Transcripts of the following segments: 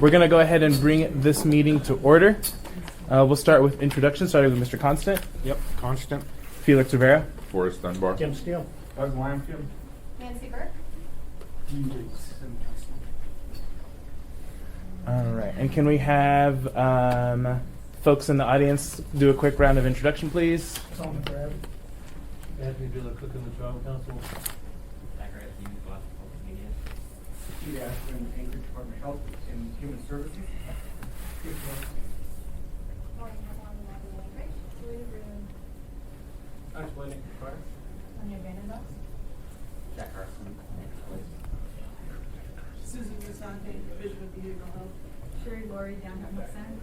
We're going to go ahead and bring this meeting to order. We'll start with introduction, starting with Mr. Constant. Yep, Constant. Felix Rivera. Forrest Dunbar. Tim Steele. Doug Lamfield. Nancy Burke. All right. And can we have folks in the audience do a quick round of introduction, please? Anthony Dula, Cook in the Trial Council. Steve Ashman, Anchorage Department of Health and Human Services. Lauren Hemon, Natalie Langridge. Julia Bruin. Actually, Nick Fire. Sonia Vandenbos. Jack Carson. Susan Musante, Division of Behavioral Health. Sherry Laurie, Downtown West End.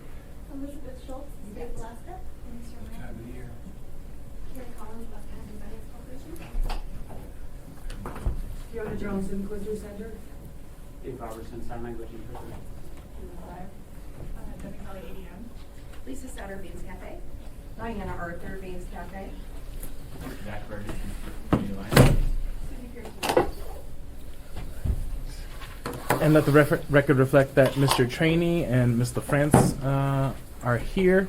Elizabeth Schultz, State of Alaska. And Mr. Ryan. Carrie Collins, West County Finance Corporation. Fiona Jones, Inquisitor Center. Dave Robertson, Sign Language Interpreter. Debbie Kelly, ADM. Lisa Sutter, Beans Cafe. Diana Arthur, Beans Cafe. Jack Burgess, Community Alliance. Susie Pearson. And let the record reflect that Mr. Trainee and Ms. LaFrance are here.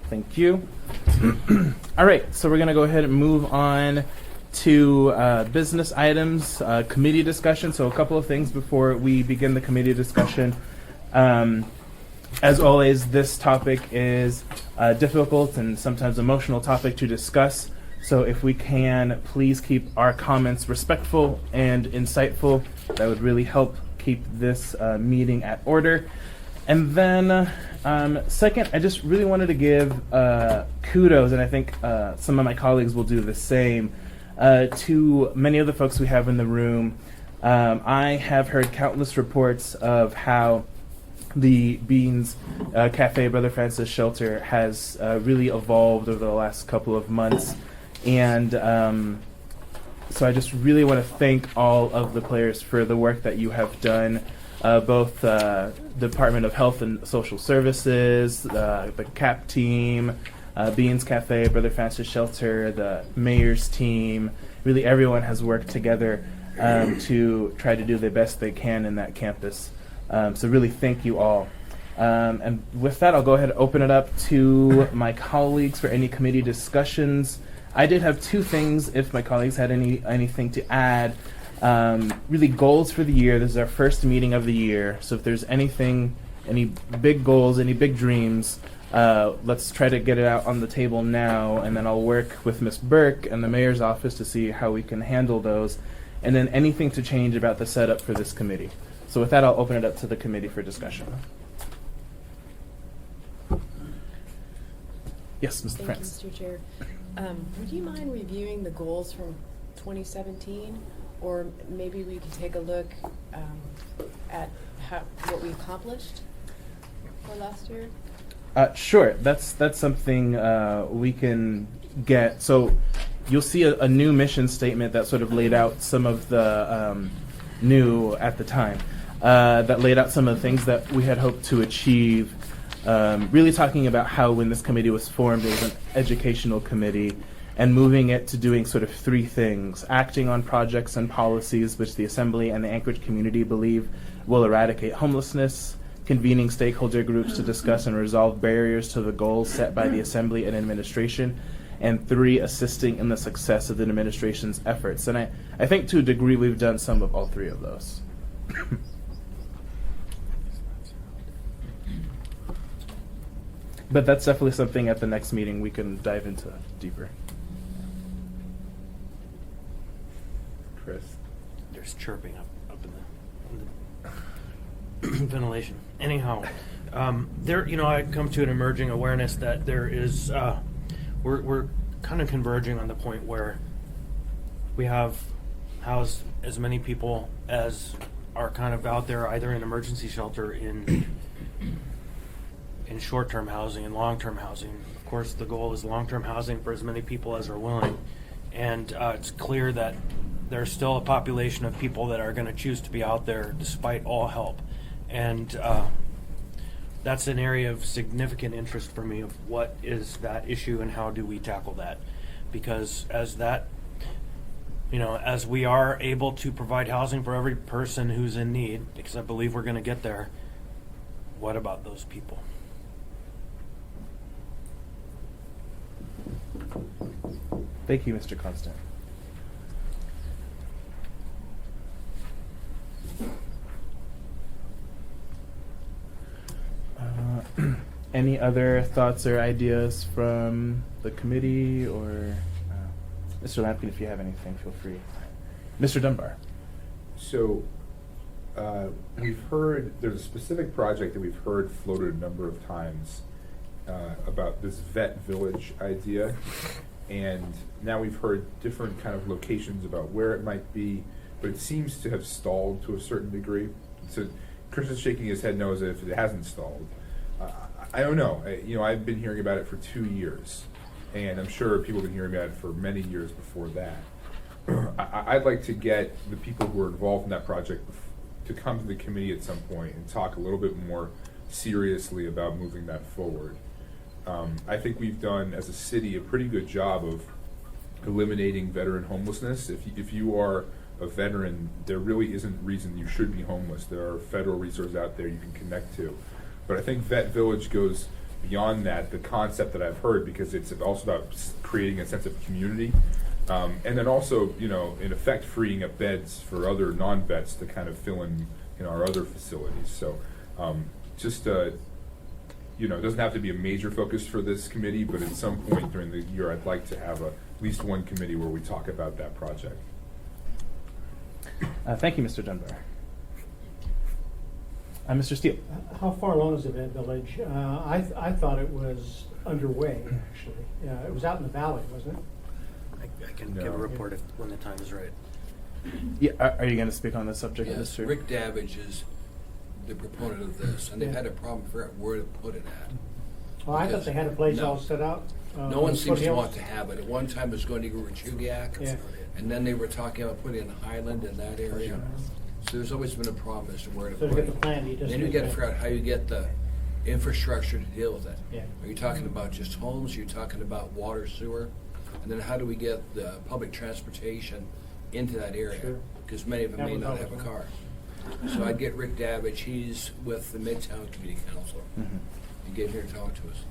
Thank you. All right, so we're going to go ahead and move on to business items, committee discussion. So a couple of things before we begin the committee discussion. As always, this topic is a difficult and sometimes emotional topic to discuss. So if we can, please keep our comments respectful and insightful. That would really help keep this meeting at order. And then second, I just really wanted to give kudos, and I think some of my colleagues will do the same, to many of the folks we have in the room. I have heard countless reports of how the Beans Cafe Brother Francis shelter has really evolved over the last couple of months. And so I just really want to thank all of the players for the work that you have done, both the Department of Health and Social Services, the CAP team, Beans Cafe, Brother Francis Shelter, the mayor's team. Really everyone has worked together to try to do the best they can in that campus. So really thank you all. And with that, I'll go ahead and open it up to my colleagues for any committee discussions. I did have two things if my colleagues had anything to add. Really goals for the year. This is our first meeting of the year. So if there's anything, any big goals, any big dreams, let's try to get it out on the table now, and then I'll work with Ms. Burke and the mayor's office to see how we can handle those, and then anything to change about the setup for this committee. So with that, I'll open it up to the committee for discussion. Yes, Mr. France. Thank you, Mr. Chair. Would you mind reviewing the goals from 2017, or maybe we could take a look at what we accomplished for last year? Sure, that's something we can get. So you'll see a new mission statement that sort of laid out some of the new at the time, that laid out some of the things that we had hoped to achieve. Really talking about how when this committee was formed, it was an educational committee, and moving it to doing sort of three things: acting on projects and policies which the Assembly and the Anchorage community believe will eradicate homelessness, convening stakeholder groups to discuss and resolve barriers to the goals set by the Assembly and administration, and three, assisting in the success of the administration's efforts. And I think to a degree we've done some of all three of those. But that's definitely something at the next meeting we can dive into deeper. Chris? There's chirping up in the ventilation. Anyhow, I come to an emerging awareness that there is, we're kind of converging on the point where we have housed as many people as are kind of out there, either in emergency shelter, in short-term housing and long-term housing. Of course, the goal is long-term housing for as many people as are willing. And it's clear that there's still a population of people that are going to choose to be out there despite all help. And that's an area of significant interest for me, of what is that issue and how do we tackle that. Because as we are able to provide housing for every person who's in need, because I believe we're going to get there, what about those people? Thank you, Mr. Constant. Any other thoughts or ideas from the committee or Mr. Lampkin? If you have anything, feel free. Mr. Dunbar. So, we've heard, there's a specific project that we've heard floated a number of times about this vet village idea. And now we've heard different kind of locations about where it might be, but it seems to have stalled to a certain degree. So Chris is shaking his head no as if it hasn't stalled. I don't know. I've been hearing about it for 2 years, and I'm sure people have been hearing about it for many years before that. I'd like to get the people who are involved in that project to come to the committee at some point and talk a little bit more seriously about moving that forward. I think we've done, as a city, a pretty good job of eliminating veteran homelessness. If you are a veteran, there really isn't reason you should be homeless. There are federal resources out there you can connect to. But I think Vet Village goes beyond that, the concept that I've heard, because it's also about creating a sense of community. And then also, in effect, freeing up beds for other non-vets to kind of fill in, our other facilities. So it doesn't have to be a major focus for this committee, but at some point during the year, I'd like to have at least one committee where we talk about that project. Thank you, Mr. Dunbar. Mr. Steele. How far along is the Vet Village? I thought it was underway, actually. It was out in the valley, wasn't it? I can No. give a report when the time is right. Yeah, are you going to speak on this subject, Yes, Mr.? Rick Davidge is the proponent of this, and they've had a problem figuring out where to put it at. Oh, I thought they had a place all set out. No one seems to foothills. want to have it. At one time, it was going to go to Chugiak, Yeah. and then they were talking about putting it in Highland in that area. So there's always been a problem as to where to So to put get it. the plan, you just Then you need got to to- figure out how you get the infrastructure to deal with it. Yeah. Are you talking about just homes? Are you talking about water, sewer? And then how do we get the public transportation into that area? Sure. Because many of them That may was not always have a one. car. So I'd get Rick Davidge, he's with the Midtown Community Council, and get him here to talk to us.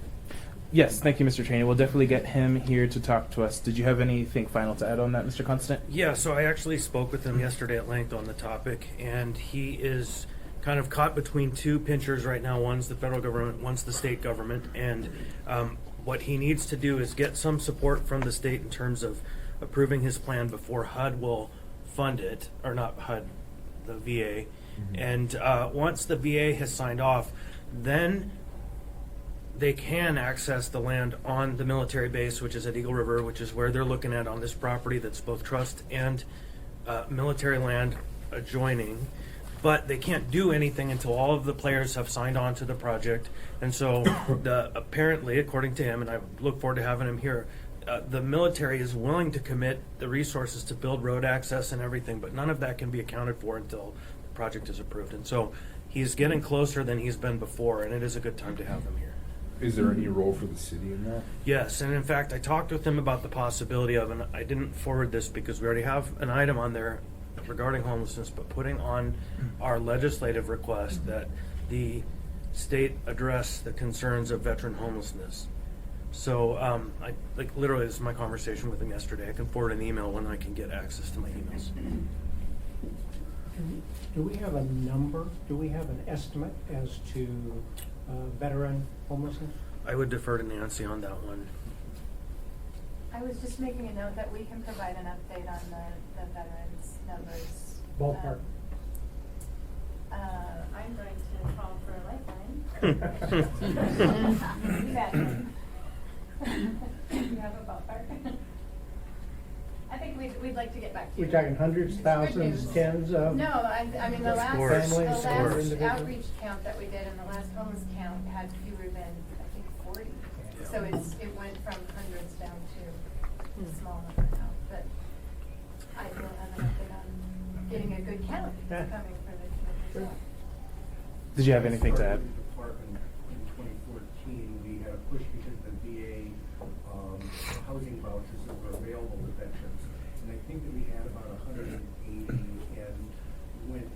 Yes, thank you, Mr. Trainee. We'll definitely get him here to talk to us. Did you have anything final to add on that, Mr. Constant? Yeah, so I actually spoke with him yesterday at length on the topic, and he is kind of caught between two pinchers right now. One's the federal government, one's the state government, and what he needs to do is get some support from the state in terms of approving his plan before HUD will fund it, or not HUD, the VA. And once the VA has signed off, then they can access the land on the military base, which is at Eagle River, which is where they're looking at on this property that's both trust and military land adjoining. But they can't do anything until all of the players have signed on to the project. And so apparently, according to him, and I look forward to having him here, the military is willing to commit the resources to build road access and everything, but none of that can be accounted for until the project is approved. And so he's getting closer than he's been before, and it is a good time to have him here. Is there any role for the city in that? Yes, and in fact, I talked with him about the possibility of, and I didn't forward this because we already have an item on there regarding homelessness, but putting on our legislative request that the state address the concerns of veteran homelessness. So, literally, this is my conversation with him yesterday. I can forward an email when I can get access to my emails. Do we have a number? Do we have an estimate as to veteran homelessness? I would defer to Nancy on that one. I was just making a note that we can provide an update on the veterans numbers. Ballpark. I'm going to call for a lifeline. You bet. You have a ballpark? I think we'd like to get back to you. We're talking hundreds, It's good thousands, news. tens of? No, I mean, the last, Scores. Families, the last individuals? outreach count that we did and the last homeless count had fewer than, I think, 40. So it went from hundreds down to a small number now, but I will have an update on getting a good count Yeah. coming for the committee as well. Did you have anything to add? Started with the department in 2014, we had a push because the VA housing vouchers that were available to veterans. And I think that we had about 180 and went,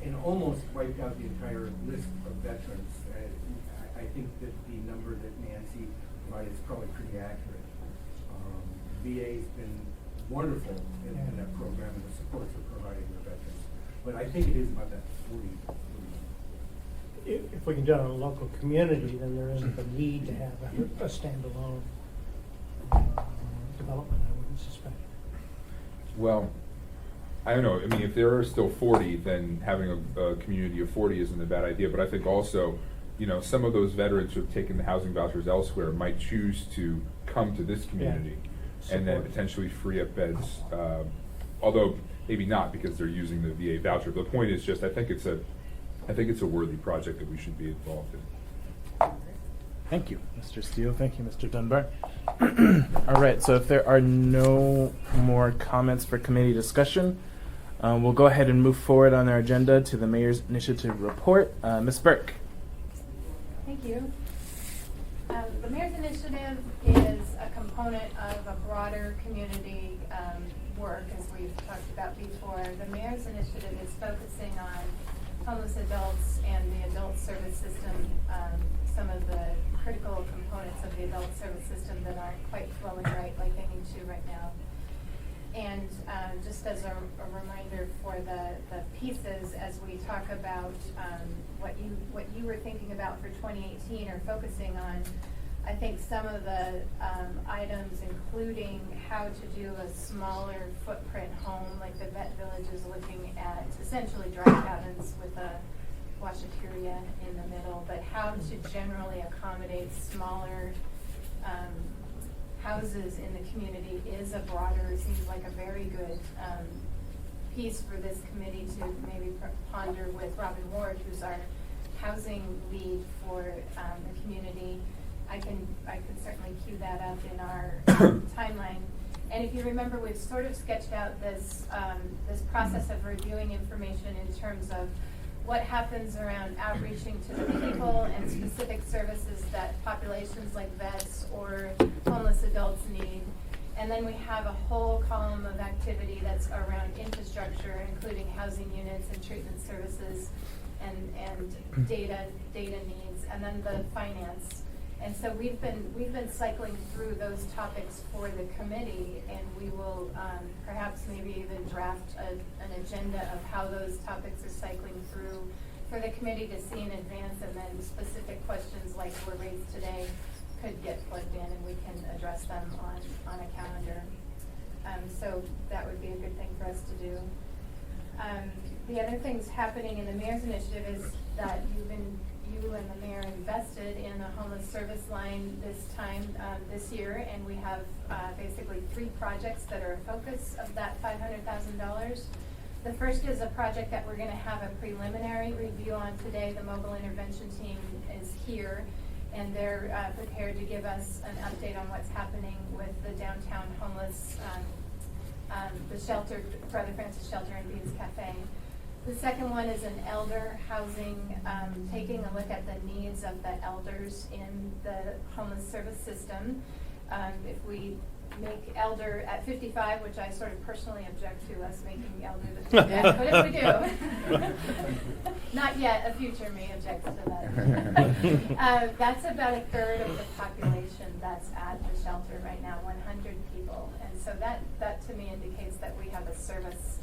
and almost wiped out the entire list of veterans. I think that the number that Nancy provided is probably pretty accurate. VA's been wonderful in that program and the supports they're providing the veterans. But I think it is about that 40. If we can do it in a local community, then there isn't the need to have a standalone development, I wouldn't suspect. Well, I don't know. I mean, if there are still 40, then having a community of 40 isn't a bad idea. But I think also, you know, some of those veterans who have taken the housing vouchers elsewhere might choose to come to this community and then Support. potentially free up beds. Although maybe not because they're using the VA voucher. But the point is just, I think it's a worthy project that we should be involved in. Thank you, Mr. Steele. Thank you, Mr. Dunbar. All right, so if there are no more comments for committee discussion, we'll go ahead and move forward on our agenda to the Mayor's Initiative Report. Ms. Burke. Thank you. The Mayor's Initiative is a component of a broader community work, as we've talked about before. The Mayor's Initiative is focusing on homeless adults and the adult service system, some of the critical components of the adult service system that aren't quite flowing right like they need to right now. And just as a reminder for the pieces, as we talk about what you were thinking about for 2018 or focusing on, I think some of the items, including how to do a smaller footprint home, like the Vet Village is looking at essentially dry cabins with a washateria in the middle, but how to generally accommodate smaller houses in the community is a broader, seems like a very good piece for this committee to maybe ponder with Robin Ward, who's our housing lead for the community. I can certainly cue that up in our timeline. And if you remember, we've sort of sketched out this this process of reviewing information in terms of what happens around outreaching to the people and specific services that populations like vets or homeless adults need. And then we have a whole column of activity that's around infrastructure, including housing units and treatment services and data needs, and then the finance. And so we've been cycling through those topics for the committee, and we will perhaps maybe even draft an agenda of how those topics are cycling through for the committee to see in advance, and then specific questions like were raised today could get plugged in and we can address them on a calendar. So that would be a good thing for us to do. The other things happening in the Mayor's Initiative is that you and the mayor invested in a homeless service line this year, and we have basically 3 projects that are a focus of that $500,000. The first is a project that we're going to have a preliminary review on today. The mobile intervention team is here, and they're prepared to give us an update on what's happening with the downtown homeless, the shelter, Brother Francis Shelter and Beans Cafe. The second one is an elder housing, taking a look at the needs of the elders in the homeless service system. If we make elder at 55, which I sort of personally object to us making elder the 55, but if we do, not yet, a future may object to that. That's about a third of the population that's at the shelter right now, 100 people. And so that to me indicates that we have a service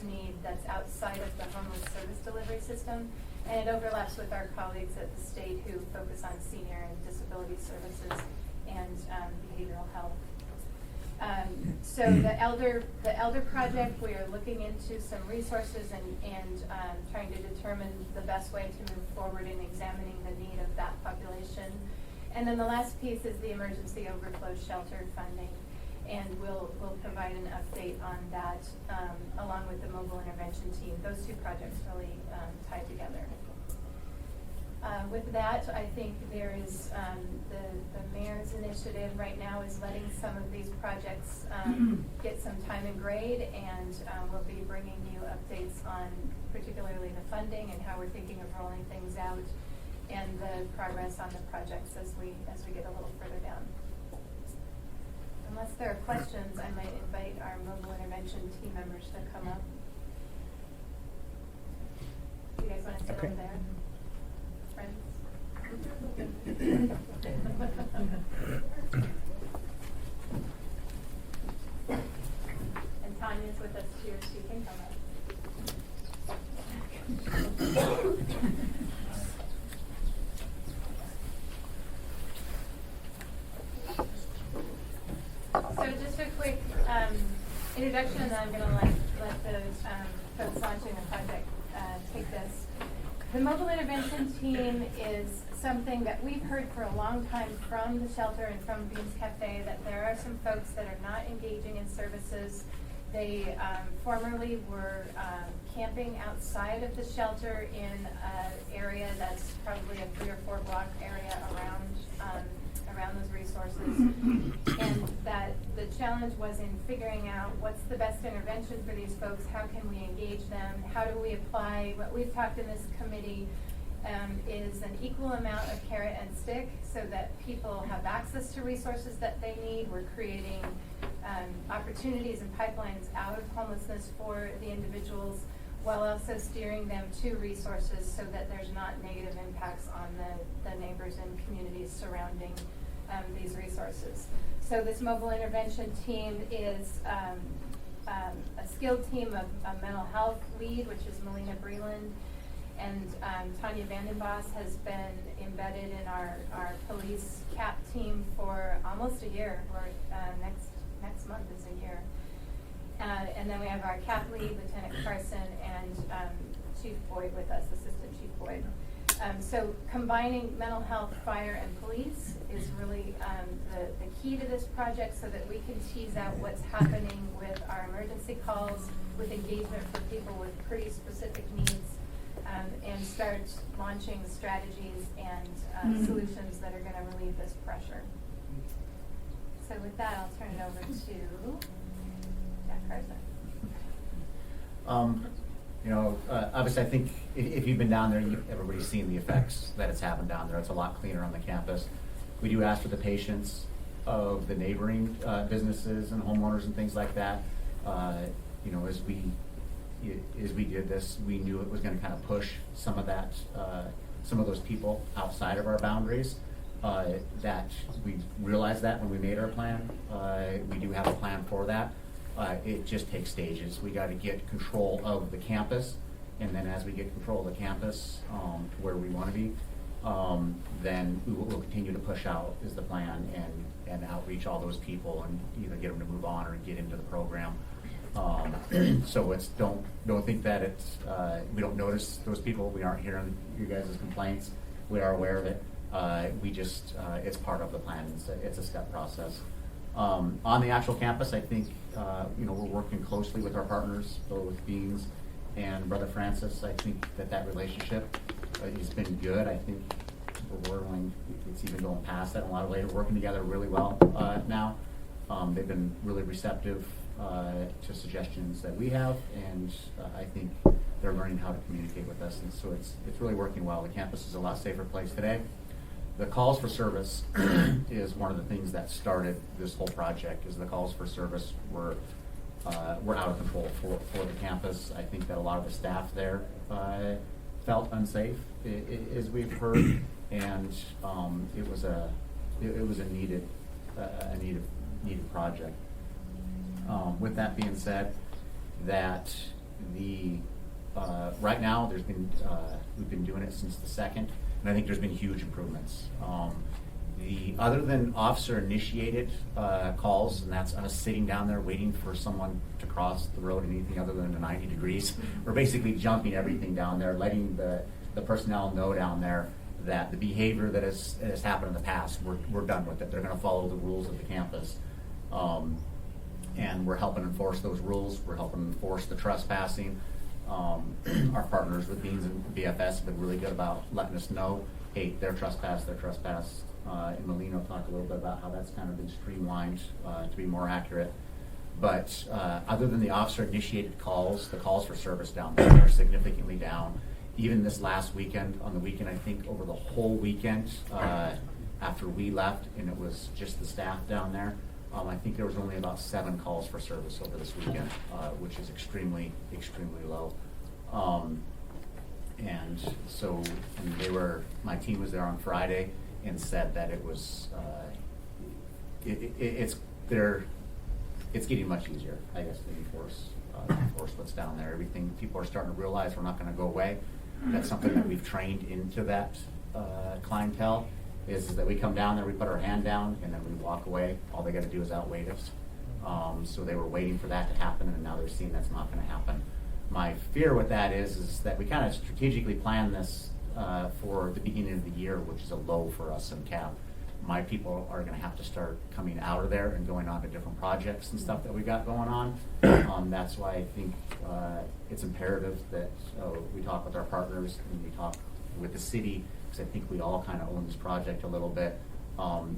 need that's outside of the homeless service delivery system, and it overlaps with our colleagues at the state who focus on senior and disability services and behavioral health. So the elder project, we are looking into some resources and trying to determine the best way to move forward in examining the need of that population. And then the last piece is the emergency overflow shelter funding. And we'll provide an update on that along with the mobile intervention team. Those 2 projects really tie together. With that, I think there is the mayor's initiative right now is letting some of these projects get some time and grade, and we'll be bringing you updates on particularly the funding and how we're thinking of rolling things out, and the progress on the projects as we get a little further down. Unless there are questions, I might invite our mobile intervention team members to come up. Sit Okay. over there. Friends. And Tanya's with us too, she can come up. So just a quick introduction, and then I'm going to let the folks launching the project take this. The mobile intervention team is something that we've heard for a long time from the shelter and from Beans Cafe, that there are some folks that are not engaging in services. They formerly were camping outside of the shelter in an area that's probably a 3 or 4 block area around those resources. And that the challenge was in figuring out what's the best intervention for these folks, how can we engage them, how do we apply, what we've talked in this committee is an equal amount of carrot and stick so that people have access to resources that they need. We're creating opportunities and pipelines out of homelessness for the individuals, while also steering them to resources so that there's not negative impacts on the neighbors and communities surrounding these resources. So this mobile intervention team is a skilled team of a mental health lead, which is Melina Breland, and Tanya Vandenbos has been embedded in our police CAP team for almost a year. Next month is a year. And then we have our CAP lead, Lieutenant Carson, and Chief Boyd with us, Assistant Chief Boyd. So combining mental health, fire, and police is really the key to this project, so that we can tease out what's happening with our emergency calls, with engagement for people with pretty specific needs, and start launching strategies and solutions that are going to relieve this pressure. So with that, I'll turn it over to Jack Carson. Obviously, I think if you've been down there, everybody's seen the effects that it's happened down there. It's a lot cleaner on the campus. We do ask for the patience of the neighboring businesses and homeowners and things like that. As we did this, we knew it was going to kind of push some of those people outside of our boundaries. That we realized that when we made our plan. We do have a plan for that. It just takes stages. We got to get control of the campus, and then as we get control of the campus to where we want to be, then we'll continue to push out is the plan, and outreach all those people and either get them to move on or get into the program. So it's don't think that it's we don't notice those people. We aren't hearing you guys' complaints. We are aware of it. We just it's part of the plan. It's a step process. On the actual campus, I think we're working closely with our partners, both with Beans and Brother Francis. I think that relationship has been good. I think it's even going past that in a lot of ways. We're working together really well now. They've been really receptive to suggestions that we have, and I think they're learning how to communicate with us, and so it's really working well. The campus is a lot safer place today. The calls for service is one of the things that started this whole project. Is the calls for service were out of control for the campus. I think that a lot of the staff there felt unsafe, as we've heard, and it was a needed project. With that being said, that right now we've been doing it since the 2nd. And I think there's been huge improvements. Other than officer-initiated calls, and that's us sitting down there waiting for someone to cross the road in anything other than the 90 degrees, we're basically jumping everything down there, letting the personnel know down there that the behavior that has happened in the past, we're done with it. They're going to follow the rules of the campus. And we're helping enforce those rules. We're helping enforce the trespassing. Our partners with Beans and BFS have been really good about letting us know, hey, they're trespassed. And Melina will talk a little bit about how that's kind of been streamlined to be more accurate. But other than the officer-initiated calls, the calls for service down there are significantly down. Even this last weekend, on the weekend, I think over the whole weekend after we left, and it was just the staff down there, I think there was only about 7 calls for service over this weekend, which is extremely, extremely low. And so my team was there on Friday and said that it was, it's getting much easier, I guess, to enforce what's down there. Everything, people are starting to realize we're not gonna go away. That's something that we've trained into that clientele, is that we come down there, we put our hand down, and then we walk away. All they gotta do is outwait us. So they were waiting for that to happen, and now they're seeing that's not gonna happen. My fear with that is that we kind of strategically planned this for the beginning of the year, which is a low for us in CAP. My people are gonna have to start coming out of there and going on to different projects and stuff that we got going on. That's why I think it's imperative that we talk with our partners and we talk with the city, because I think we all kind of own this project a little bit,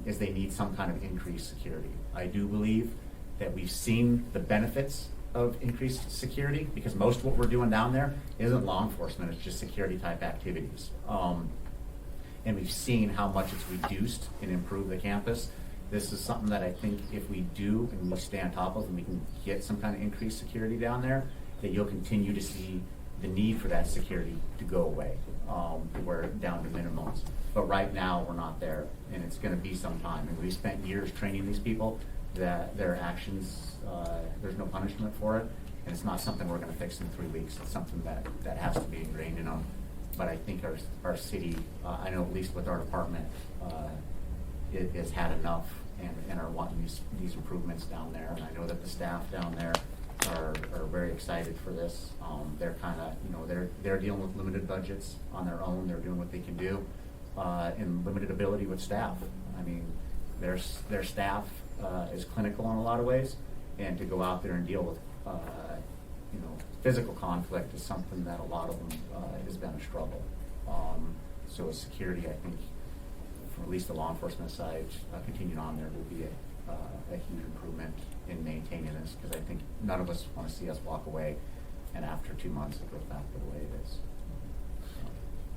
is they need some kind of increased security. I do believe that we've seen the benefits of increased security, because most of what we're doing down there isn't law enforcement, it's just security type activities. And we've seen how much it's reduced and improved the campus. This is something that I think if we do and we stay on top of and we can get some kind of increased security down there, that you'll continue to see the need for that security to go away. We're down to minimums. But right now, we're not there, and it's gonna be some time. And we spent years training these people that their actions, there's no punishment for it, and it's not something we're gonna fix in 3 weeks. It's something that has to be ingrained in them. But I think our city, I know at least with our department, it has had enough and are wanting these improvements down there. And I know that the staff down there are very excited for this. They're kind of, they're dealing with limited budgets on their own. They're doing what they can do, and limited ability with staff. I mean, their staff is clinical in a lot of ways, and to go out there and deal with, physical conflict is something that a lot of them has been a struggle. So with security, I think, from at least the law enforcement side, continuing on there will be a huge improvement in maintaining this, because I think none of us want to see us walk away and after 2 months it goes back to the way it is.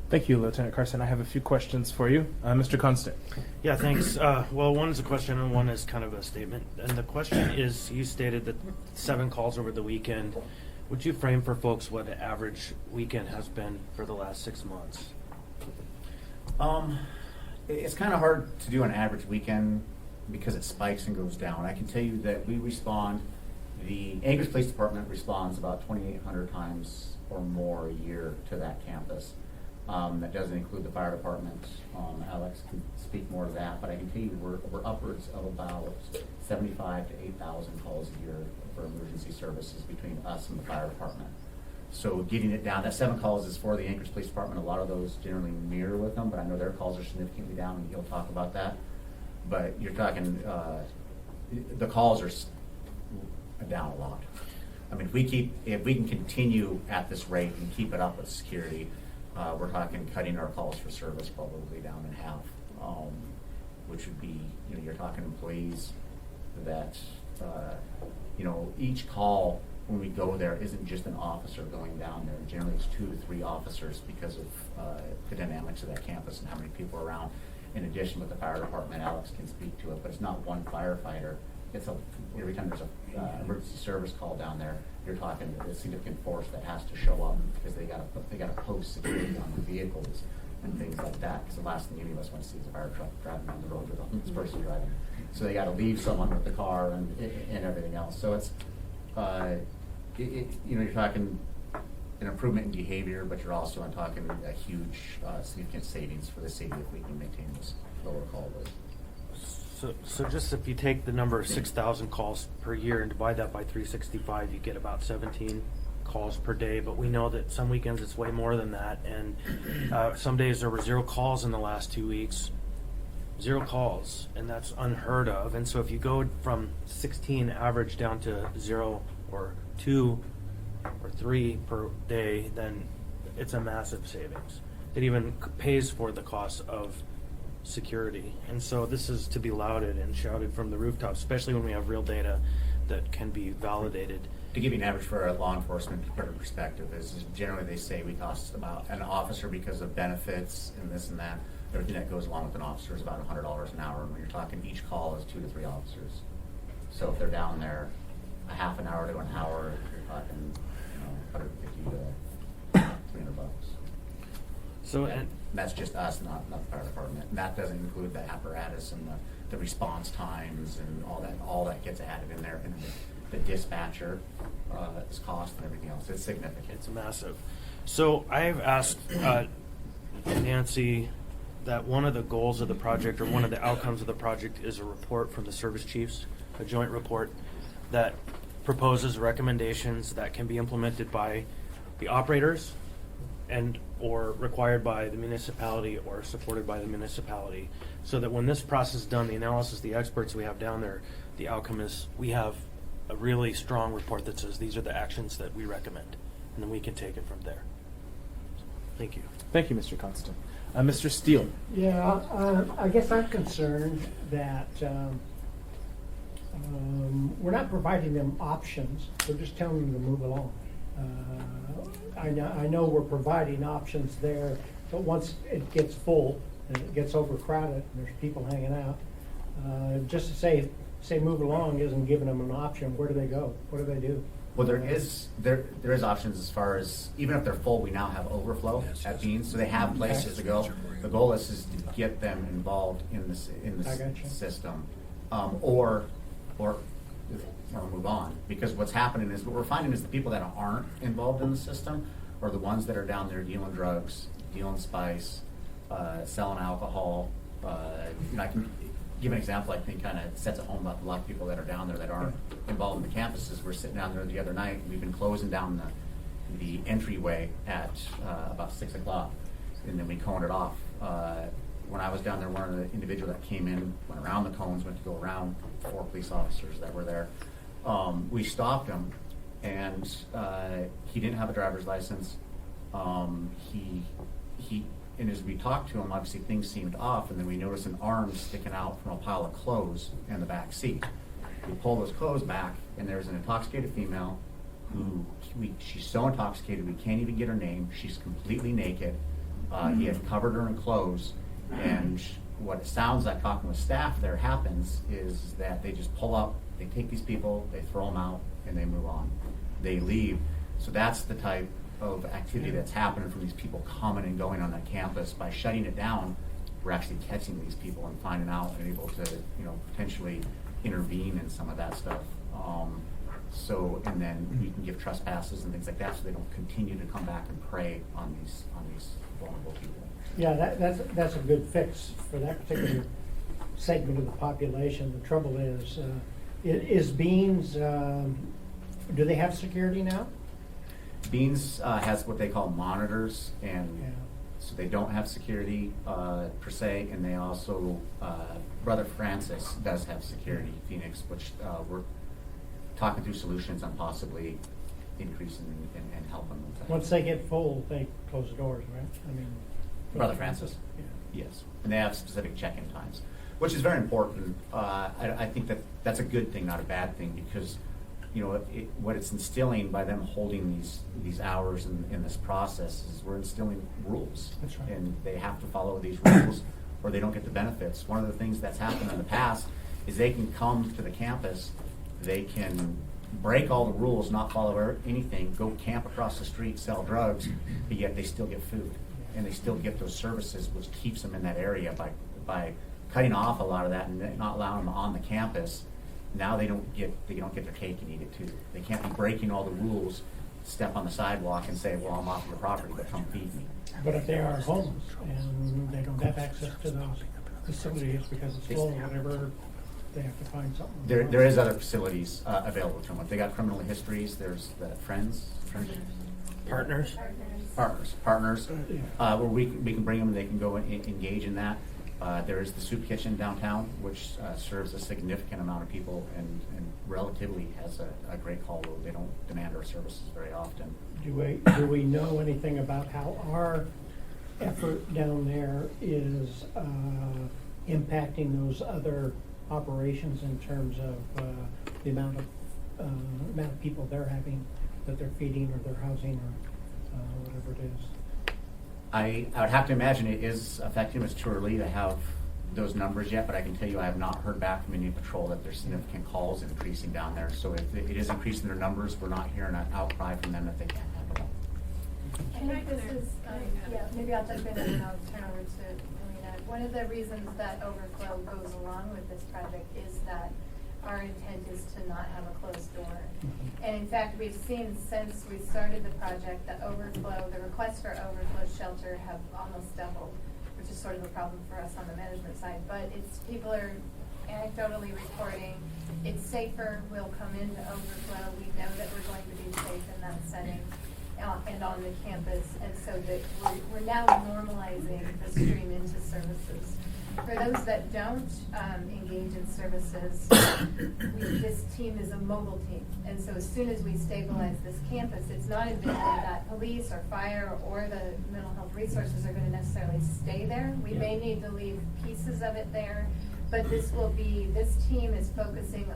Thank you, Lieutenant Carson. I have a few questions for you. Mr. Constant. Yeah, thanks. Well, one is a question and one is kind of a statement. And the question is, you stated that 7 calls over the weekend. Would you frame for folks what the average weekend has been for the last 6 months? It's kind of hard to do an average weekend because it spikes and goes down. I can tell you that we respond, the Anchorage Police Department responds about 2,800 times or more a year to that campus. That doesn't include the fire department. Alex can speak more to that, but I can tell you we're upwards of about 75 to 8,000 calls a year for emergency services between us and the fire department. So getting it down, that 7 calls is for the Anchorage Police Department. A lot of those generally mirror with them, but I know their calls are significantly down, and he'll talk about that. But you're talking, the calls are down a lot. I mean, if we can continue at this rate and keep it up with security, we're talking cutting our calls for service probably down in half, which would be, you're talking employees that, each call when we go there isn't just an officer going down there. Generally, it's 2 to 3 officers because of the dynamics of that campus and how many people are around. In addition, with the fire department, Alex can speak to it, but it's not one firefighter. It's every time there's a emergency service call down there, you're talking a significant force that has to show up because they got to post security on the vehicles and things like that. Because the last thing any of us want to see is a fire truck driving down the road with a homeless person driving. So they got to leave someone with the car and everything else. So it's you're talking an improvement in behavior, but you're also talking a huge significant savings for the city if we can maintain this lower call rate. So just if you take the number of 6,000 calls per year and divide that by 365, you get about 17 calls per day. But we know that some weekends it's way more than that. And some days there were 0 calls in the last 2 weeks. 0 calls, and that's unheard of. And so if you go from 16 average down to 0 or 2 or 3 per day, then it's a massive savings. It even pays for the cost of security. And so this is to be lauded and shouted from the rooftops, especially when we have real data that can be validated. To give you an average for a law enforcement perspective is generally they say we cost about an officer because of benefits and this and that. Everything that goes along with an officer is about $100 an hour. And when you're talking each call is 2 to 3 officers. So if they're down there a half an hour to an hour, you're talking, $150 to $300. So, and That's just us, not the fire department. And that doesn't include the apparatus and the response times and all that gets added in there. And the dispatcher, its cost and everything else. It's significant. it's massive. So I've asked Nancy that one of the goals of the project, or one of the outcomes of the project, is a report from the service chiefs, a joint report that proposes recommendations that can be implemented by the operators and or required by the municipality or supported by the municipality, so that when this process is done, the analysis, the experts we have down there, the outcome is we have a really strong report that says these are the actions that we recommend, and then we can take it from there. Thank you. Thank you, Mr. Constant. Mr. Steele. Yeah, I guess I'm concerned that we're not providing them options, we're just telling them to move along. I know we're providing options there, but once it gets full and it gets overcrowded and there's people hanging out, just to say move along isn't giving them an option. Where do they go? What do they do? Well, there is options as far as, even if they're full, we now have overflow at Beans, so they have places to go. The goal is to get them involved in the I gotcha. system, or move on. Because what's happening is, what we're finding is the people that aren't involved in the system are the ones that are down there dealing drugs, dealing spice, selling alcohol. I can give an example I think kind of sets it home about a lot of people that are down there that aren't involved in the campuses. We're sitting down there the other night, we've been closing down the entryway at about 6 o'clock, and then we coned it off. When I was down there, one of the individual that came in, went around the cones, went to go around 4 police officers that were there. We stopped him, and he didn't have a driver's license. And as we talked to him, obviously things seemed off, and then we noticed an arm sticking out from a pile of clothes in the back seat. We pull those clothes back, and there's an intoxicated female who, she's so intoxicated we can't even get her name. She's completely naked. He had covered her in clothes, and what it sounds like talking with staff there happens is that they just pull up, they take these people, they throw them out, and they move on. They leave. So that's the type of activity that's happening from these people coming and going on that campus. By shutting it down, we're actually catching these people and finding out and able to, potentially intervene in some of that stuff. And then we can give trespasses and things like that, so they don't continue to come back and prey on these vulnerable people. Yeah, that's a good fix for that particular segment of the population. The trouble is Beans, do they have security now? Beans has what they call monitors, and Yeah. so they don't have security per se, and they also, Brother Francis does have security, Phoenix, which we're talking through solutions on possibly increasing and helping with that. Once they get full, they close the doors, right? I mean. Brother Francis? Yeah. Yes, and they have specific check-in times, which is very important. I think that's a good thing, not a bad thing, because what it's instilling by them holding these hours in this process is we're instilling rules. That's right. And they have to follow these rules or they don't get the benefits. One of the things that's happened in the past is they can come to the campus, they can break all the rules, not follow anything, go camp across the street, sell drugs, but yet they still get food. And they still get those services, which keeps them in that area by cutting off a lot of that and not allowing them on the campus. Now they don't get their cake and eat it too. They can't be breaking all the rules, step on the sidewalk and say, well, I'm off your property, but come feed me. But if they are homeless and they don't have access to those facilities because it's full or whatever, they have to find something. There is other facilities available to them. If they got criminal histories, there's the friends, Partners? partners, where we can bring them and they can go and engage in that. There is the soup kitchen downtown, which serves a significant amount of people and relatively has a great call load. They don't demand our services very often. Do we know anything about how our effort down there is impacting those other operations in terms of the amount of people they're having, that they're feeding or they're housing or whatever it is? I would have to imagine it is affecting them. It's too early to have those numbers yet, but I can tell you I have not heard back from Indian Patrol that there's significant calls increasing down there. So if it is increasing their numbers, we're not hearing an outcry from them that they can't handle them. I think this is, yeah, maybe I'll jump in and then I'll turn over to Melina. One of the reasons that overflow goes along with this project is that our intent is to not have a closed door. And in fact, we've seen since we started the project, the requests for overflow shelter have almost doubled, which is sort of a problem for us on the management side. But people are anecdotally reporting it's safer, we'll come into overflow, we know that we're going to be safe in that setting and on the campus, and so that we're now normalizing the stream into services. For those that don't engage in services, this team is a mobile team, and so as soon as we stabilize this campus, it's not envisioned that police or fire or the mental health resources are going to necessarily stay there. We may need to leave pieces of it there, but this team is focusing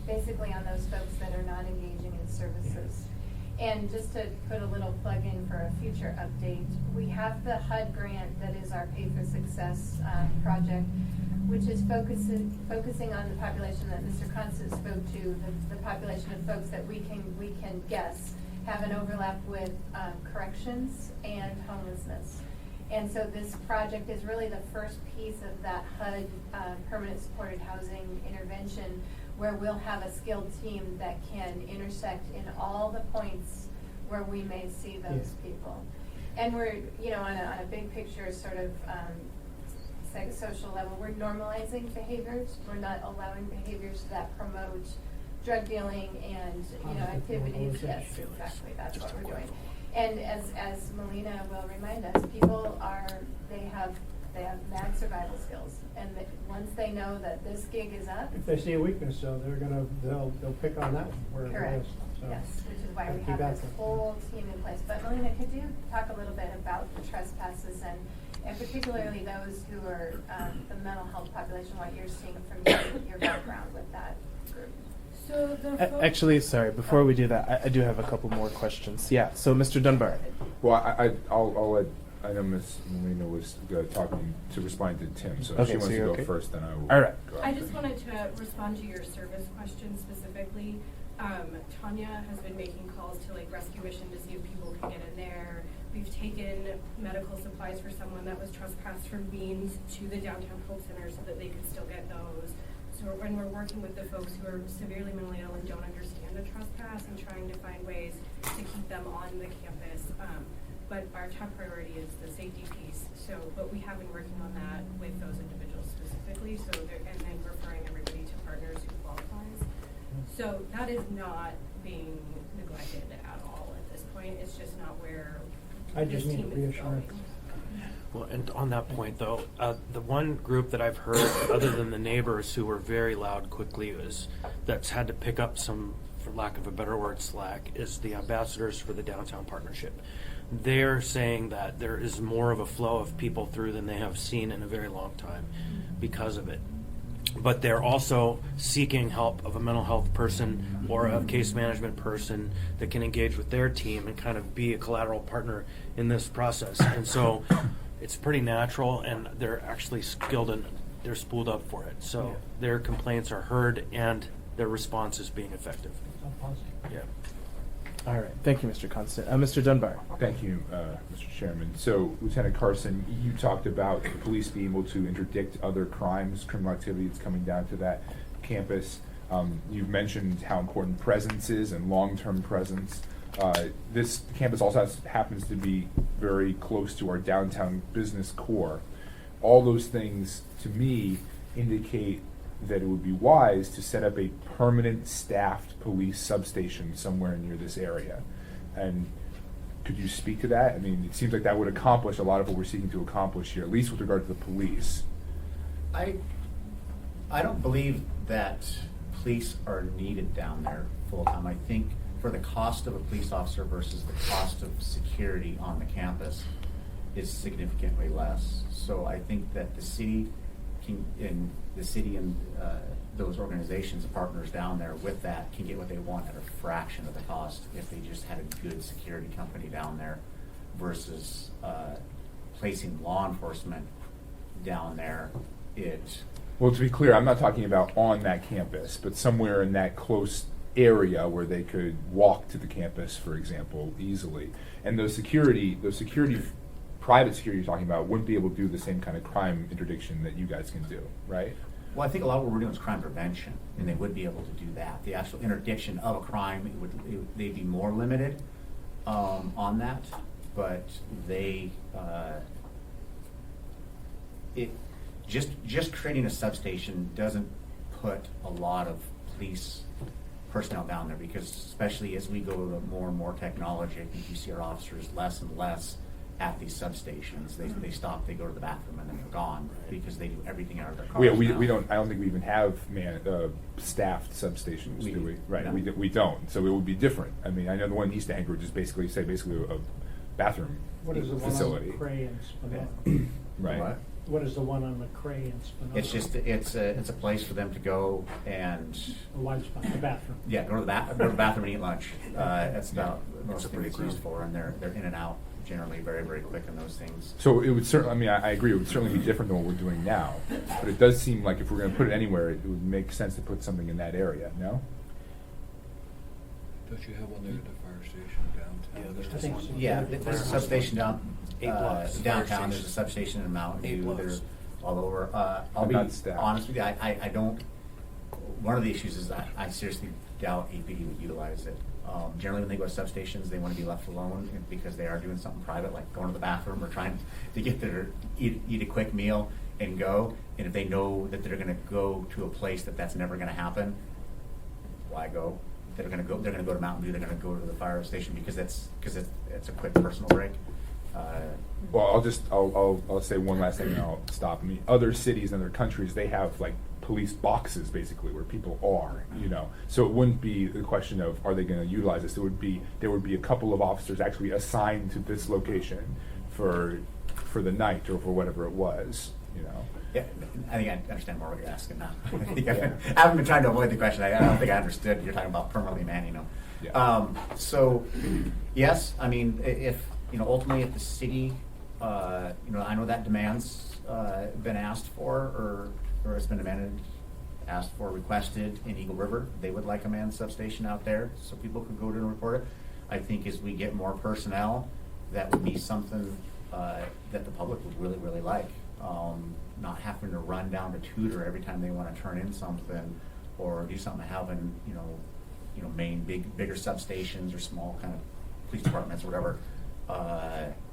basically on those folks that are not engaging in services. And just to put a little plug in for a future update, we have the HUD grant that is our Pay for Success project, which is focusing on the population that Mr. Constance spoke to, the population of folks that we can guess have an overlap with corrections and homelessness. And so this project is really the first piece of that HUD permanent supported housing intervention, where we'll have a skilled team that can intersect in all the points where we may see those people. And we're, on a big picture sort of social level, we're normalizing behaviors. We're not allowing behaviors that promote drug dealing and, activities. Yes, exactly, that's what we're doing. And as Melina will remind us, people they have mad survival skills, and once they know that this gig is up. If they see a weakness, so they'll pick on that one. Correct. So Yes, which is why we have this whole team in place. But Melina, could you talk a little bit about the trespasses and particularly those who are the mental health population, what you're seeing from your background with that group? So Actually, sorry, before we do that, I do have a couple more questions. Yeah, so Mr. Dunbar. Well, I'll let, I know Ms. Molina was talking to respond to Tim, so if Okay, she wants so to you're go okay? first, then I will. All right. go I after just her. wanted to respond to your service question specifically. Tanya has been making calls to Rescue Mission to see if people can get in there. We've taken medical supplies for someone that was trespassed from Beans to the downtown health center so that they could still get those. So when we're working with the folks who are severely mentally ill and don't understand the trespass and trying to find ways to keep them on the campus. But our top priority is the safety piece. But we have been working on that with those individuals specifically. And then referring everybody to partners who qualifies. So that is not being neglected at all at this point. It's just not where I just this need team is reassurance. going. Well, and on that point, though, the one group that I've heard, other than the neighbors who were very loud quickly, that's had to pick up some, for lack of a better word, slack, is the ambassadors for the downtown partnership. They're saying that there is more of a flow of people through than they have seen in a very long time because of it. But they're also seeking help of a mental health person or a case management person that can engage with their team and kind of be a collateral partner in this process. And so it's pretty natural, and they're actually skilled and they're spooled up for it. So their complaints are heard and their response is being effective. So positive. Yeah. All right. Thank you, Mr. Constant. Mr. Dunbar. Thank you, Mr. Chairman. So, Lieutenant Carson, you talked about the police being able to interdict other crimes, criminal activity that's coming down to that campus. You've mentioned how important presence is and long-term presence. This campus also happens to be very close to our downtown business core. All those things, to me, indicate that it would be wise to set up a permanent staffed police substation somewhere near this area. And could you speak to that? I mean, it seems like that would accomplish a lot of what we're seeking to accomplish here, at least with regard to the police. I don't believe that police are needed down there full time. I think for the cost of a police officer versus the cost of security on the campus is significantly less. So I think that the city and those organizations, partners down there with that, can get what they want at a fraction of the cost if they just had a good security company down there versus placing law enforcement down there. Well, to be clear, I'm not talking about on that campus, but somewhere in that close area where they could walk to the campus, for example, easily. And those private security you're talking about wouldn't be able to do the same kind of crime interdiction that you guys can do, right? Well, I think a lot of what we're doing is crime prevention, and they would be able to do that. The actual interdiction of a crime, they'd be more limited on that, but just creating a substation doesn't put a lot of police personnel down there, because especially as we go to more and more technology, I think you see our officers less and less at these substations. They stop, they go to the bathroom, and then they're gone, because they do everything out of their cars now. I don't think we even have staffed substations, do we? Right, no. we don't, so it would be different. I mean, I know the one in East Anchorage is basically a bathroom What is the one on facility. McCrae and Spinoza? Right. What? What is the one on McCrae and Spinoza? It's just, it's a place for them to go and, A lunch spot, a bathroom. yeah, go to the bathroom and eat lunch. That's about most of the things it's used for, and they're in and out generally very, very quick in those things. So it would certainly, I mean, I agree, it would certainly be different than what we're doing now. But it does seem like if we're gonna put it anywhere, it would make sense to put something in that area, no? Don't you have one there at the fire station downtown? I think so. Yeah, there's a substation Eight blocks. downtown, there's a substation in Mountain Eight View, blocks. they're all over. I'll But be not staffed. honest with you, I don't, one of the issues is that I seriously doubt APD would utilize it. Generally, when they go to substations, they want to be left alone because they are doing something private, like going to the bathroom or trying to get eat a quick meal and go. And if they know that they're going to go to a place that's never going to happen, why go? They're going to go to Mountain View. They're going to go to the fire station because it's a quick personal break. Well, I'll say one last thing and I'll stop. I mean, other cities and other countries, they have like police boxes basically where people are, you know. So it wouldn't be the question of are they going to utilize this. There would be a couple of officers actually assigned to this location for the night or for whatever it was, you know. Yeah, I think I understand more what you're asking now. I haven't been trying to avoid the question. I don't think I understood. You're talking about permanently manning them. Yeah. So, yes, I mean, if, ultimately if the city, I know that demand's been asked for, or it's been demanded, asked for, requested in Eagle River. They would like a manned substation out there so people could go to and report it. I think as we get more personnel, that would be something that the public would really, really like. Not having to run down to Tudor every time they want to turn in something or do something, having, main bigger substations or small kind of police departments or whatever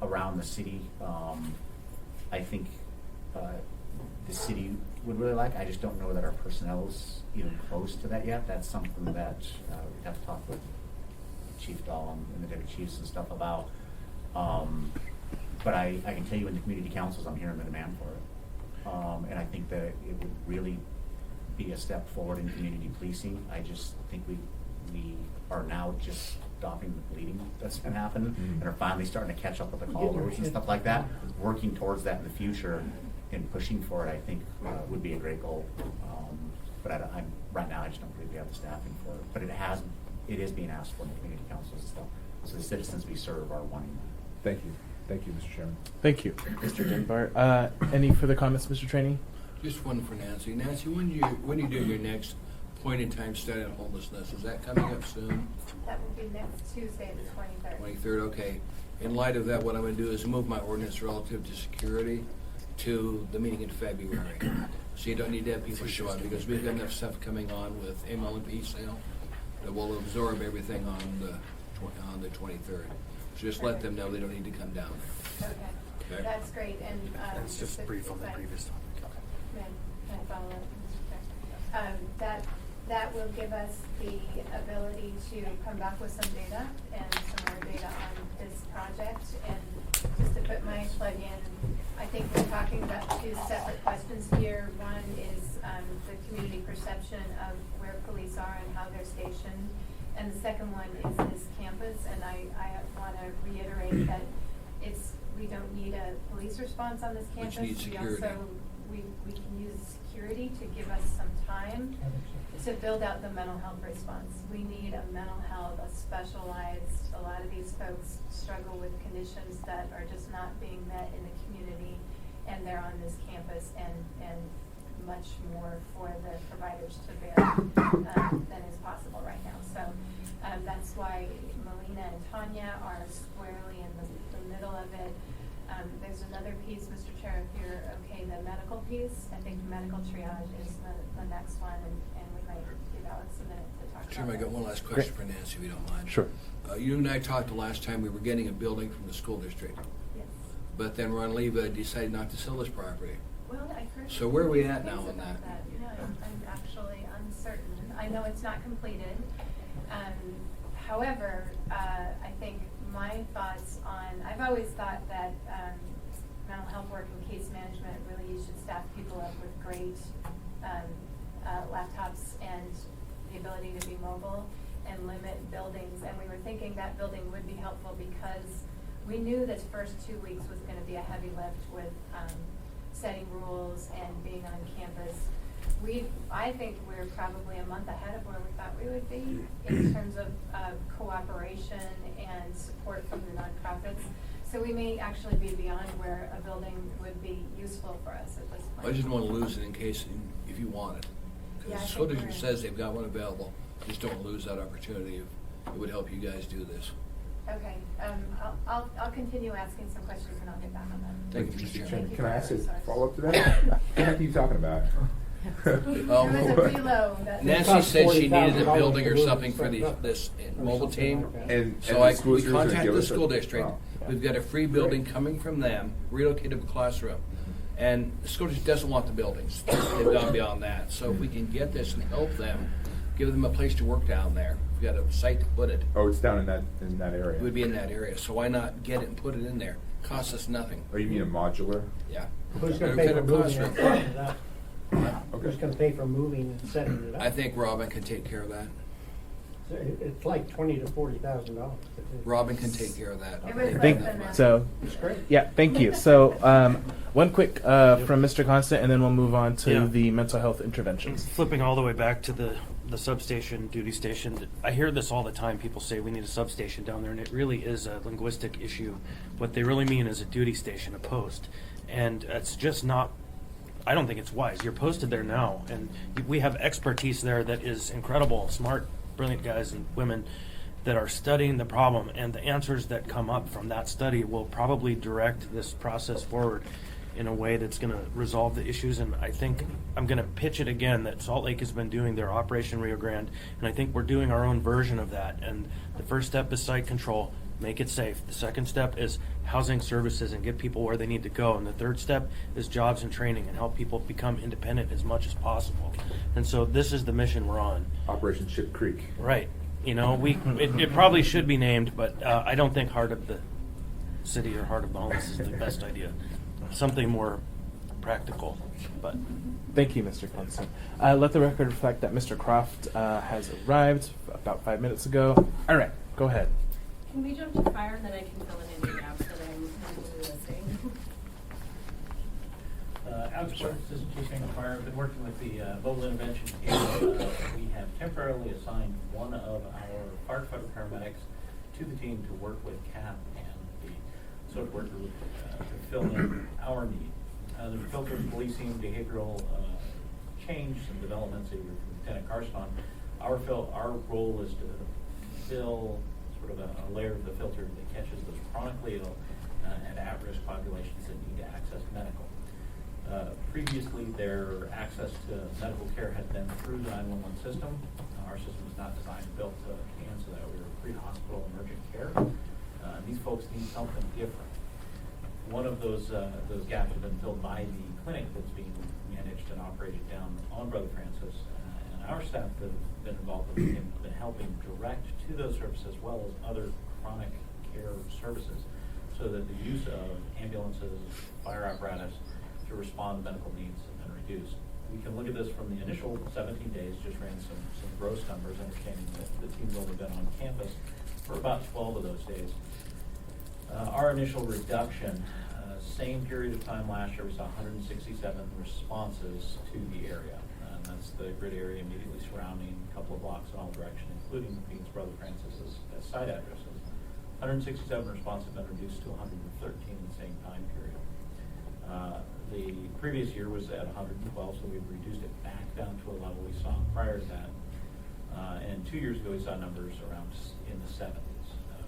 around the city. I think the city would really like. I just don't know that our personnel is even close to that yet. That's something that we'd have to talk with Chief Dahl and the deputy chiefs and stuff about. But I can tell you in the community councils, I'm hearing the demand for it. And I think that it would really be a step forward in community policing. I just think we are now just stopping the bleeding that's been happening and are finally starting to catch up with the call loads and stuff like that. Working towards that in the future and pushing for it, I think would be a great goal. But right now, I just don't believe we have the staffing for it. But it is being asked for in the community councils and stuff. So the citizens we serve are wanting that. Thank you. Thank you, Mr. Chairman. Thank you, Mr. Dunbar. Any further comments, Mr. Trainee? Just one for Nancy. Nancy, when are you doing your next point-in-time study on homelessness? Is that coming up soon? That will be next Tuesday, the 23rd. 23rd, okay. In light of that, what I'm going to do is move my ordinance relative to security to the meeting in February. So you don't need to have people show up because we've got enough stuff coming on with MLP sale that will absorb everything on the 23rd. So just let them know they don't need to come down. Okay, that's great, and. That's just brief on the previous topic. Can I follow up, Mr. Chair? That will give us the ability to come back with some data and some more data on this project. And just to put my plug in, I think we're talking about two separate questions here. One is the community perception of where police are and how they're stationed. And the second one is this campus, and I want to reiterate that we don't need a police response on this campus. Which needs security. We can use security to give us some time to build out the mental health response. We need a mental health, a lot of these folks struggle with conditions that are just not being met in the community, and they're on this campus, and much more for the providers to bear than is possible right now. So that's why Melina and Tanya are squarely in the middle of it. There's another piece, Mr. Chair, if you're okay, the medical piece. I think medical triage is the next one, and we might give Alex a minute to talk about Chairman, I got that. one last question for Nancy, if you don't mind. Sure. You and I talked the last time we were getting a building from the school district, Yes. but then Ron Leva decided not to sell this property. Well, I heard. So where are we at things now on about that? Yeah, I'm actually uncertain. I know it's not completed. However, I think my thoughts on, I've always thought that mental health work and case management, really you should staff people up with great laptops and the ability to be mobile and limit buildings. And we were thinking that building would be helpful because we knew this first 2 weeks was going to be a heavy lift with setting rules and being on campus. I think we're probably a month ahead of where we thought we would be in terms of cooperation and support from the nonprofits. So we may actually be beyond where a building would be useful for us at this point. I just didn't want to lose it in case, if you want it. Yeah, Because I the school think district we're- says they've got one available. Just don't lose that opportunity. It would help you guys do this. Okay, I'll continue asking some questions and I'll get back on that. Thank you, Mr. Chairman. Thank you Can I for ask a your resource. follow-up to that? What the heck are you talking about? There was a reload. that- Nancy cost said she needed a $40,000 building or to move something it for straight up. this Or mobile something team. like that. And So the school we district's gonna contacted give the us a- school district. oh. We've got a free building coming from them, relocated classroom. And the school district doesn't want the buildings. They've gone beyond that. So if we can get this and help them, give them a place to work down there. We've got a site to put it. Oh, it's down in that area. It would be in that area. So why not get it and put it in there? Costs us nothing. Oh, you mean a modular? Yeah. Who's gonna We've pay got for a moving it classroom. and setting it up? Who's Okay. gonna pay for moving and setting it up? I think Robin can take care of that. It's like $20,000 to $40,000. Robin can take care of that. It was Thank, less than that. so, It's great. yeah, thank you. So, one quick from Mr. Constant, and then we'll move on to Yeah. the mental health interventions. Flipping all the way back to the substation, duty station, I hear this all the time. People say we need a substation down there, and it really is a linguistic issue. What they really mean is a duty station, a post. And it's just not, I don't think it's wise. You're posted there now, and we have expertise there that is incredible, smart, brilliant guys and women that are studying the problem, and the answers that come up from that study will probably direct this process forward in a way that's going to resolve the issues. And I think I'm going to pitch it again that Salt Lake has been doing their Operation Rio Grande, and I think we're doing our own version of that. And the first step is site control, make it safe. The second step is housing services and get people where they need to go. And the third step is jobs and training and help people become independent as much as possible. And so this is the mission we're on. Operation Ship Creek. Right. You know, it probably should be named, but I don't think Heart of the City or Heart of the Homeless is the best idea. Something more practical, but. Thank you, Mr. Constant. Let the record reflect that Mr. Croft has arrived about 5 minutes ago. All right, go ahead. Can we jump to fire and then I can fill in any gaps that I'm listing? Alex Burns, Assistant Chief of Fire. I've been working with the mobile intervention team. We have temporarily assigned one of our firefighter paramedics to the team to work with CAP and the social worker to fill in our need. The filter policing, behavioral change and developments that Lieutenant Carson on. Our role is to fill sort of a layer of the filter that catches those chronically ill and at-risk populations that need to access medical. Previously, their access to medical care had been through the 911 system. Our system was not designed and built to answer that. We were pre-hospital emergent care. These folks need something different. One of those gaps have been filled by the clinic that's being managed and operated down on Brother Francis. And our staff that have been involved with him have been helping direct to those services as well as other chronic care services so that the use of ambulances, fire apparatus to respond to medical needs have been reduced. We can look at this from the initial 17 days, just ran some gross numbers, understanding that the team's only been on campus for about 12 of those days. Our initial reduction, same period of time last year, we saw 167 responses to the area. And that's the grid area immediately surrounding a couple of blocks in all directions, including Phoenix Brother Francis as site addresses. 167 responses have been reduced to 113 in the same time period. The previous year was at 112, so we've reduced it back down to a level we saw prior to that. And 2 years ago, we saw numbers around in the 70s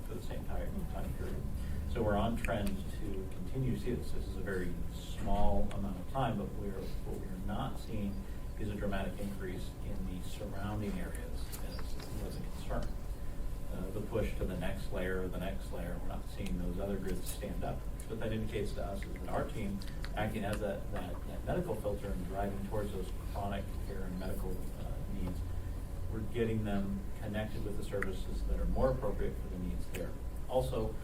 for the same time period. So we're on trend to continue to see this. This is a very small amount of time, but what we're not seeing is a dramatic increase in the surrounding areas, as was a concern. The push to the next layer, we're not seeing those other grids stand up. What that indicates to us is that our team, acting as that medical filter and driving towards those chronic care and medical needs, we're getting them connected with the services that are more appropriate for the needs there. Also,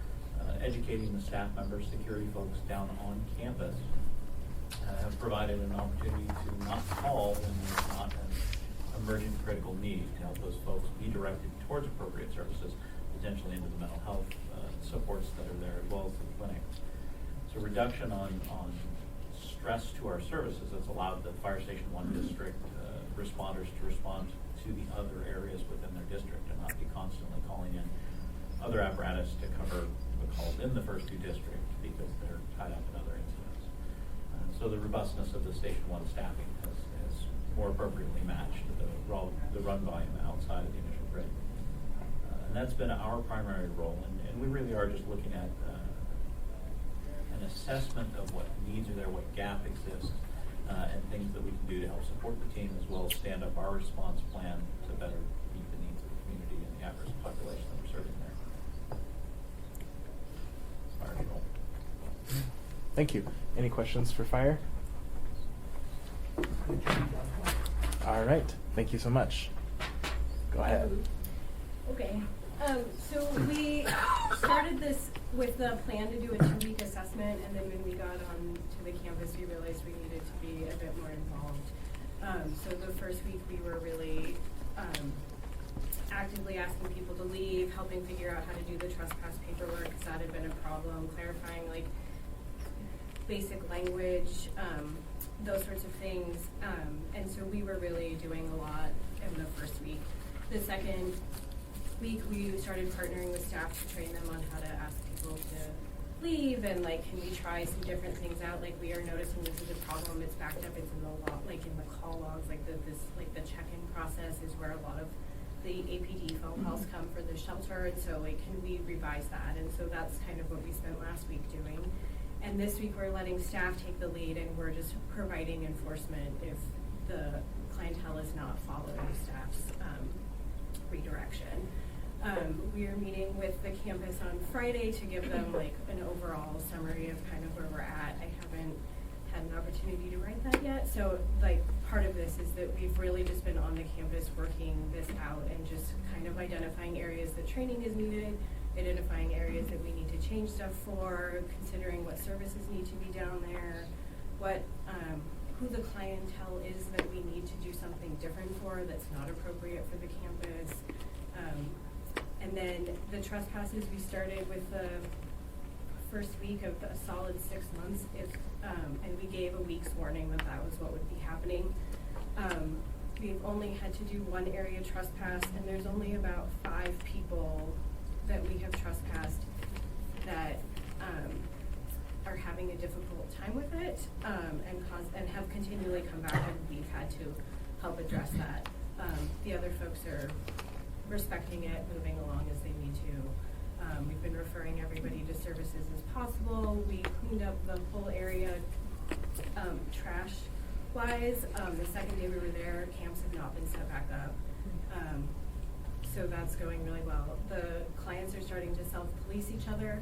educating the staff members, security folks down on campus have provided an opportunity to not call when there's not an emergent critical need, to help those folks be directed towards appropriate services, potentially into the mental health supports that are there, as well as the clinic. So reduction on stress to our services has allowed the Fire Station 1 district responders to respond to the other areas within their district and not be constantly calling in other apparatus to cover the calls in the first two districts because they're tied up in other incidents. So the robustness of the Station 1 staffing has more appropriately matched the run volume outside of the initial grid. And that's been our primary role, and we really are just looking at an assessment of what needs are there, what gap exists, and things that we can do to help support the team, as well as stand up our response plan to better meet the needs of the community and the at-risk population that we're serving there. Fire control. Thank you. Any questions for fire? All right. Thank you so much. Go ahead. Okay. So we started this with the plan to do a 2-week assessment, and then when we got on to the campus, we realized we needed to be a bit more involved. So the first week, we were really actively asking people to leave, helping figure out how to do the trespass paperwork, because that had been a problem, clarifying like basic language, those sorts of things. And so we were really doing a lot in the first week. The second week, we started partnering with staff to train them on how to ask people to leave, and like, can we try some different things out? Like, we are noticing this is a problem. It's backed up. It's in the like in the call logs. Like the check-in process is where a lot of the APD phone calls come for the shelter. And so, like, can we revise that? And so that's kind of what we spent last week doing. And this week, we're letting staff take the lead, and we're just providing enforcement if the clientele is not following staff's redirection. We are meeting with the campus on Friday to give them like an overall summary of kind of where we're at. I haven't had an opportunity to write that yet. So like part of this is that we've really just been on the campus working this out and just kind of identifying areas that training is needed, identifying areas that we need to change stuff for, considering what services need to be down there, what who the clientele is that we need to do something different for that's not appropriate for the campus. And then the trespasses, we started with the first week of a solid 6 months, and we gave a week's warning that that was what would be happening. We've only had to do one area trespass, and there's only about 5 people that we have trespassed that are having a difficult time with it, and have continually come back, and we've had to help address that. The other folks are respecting it, moving along as they need to. We've been referring everybody to services as possible. We cleaned up the whole area trash-wise. The second day we were there, camps have not been set back up. So that's going really well. The clients are starting to self-police each other.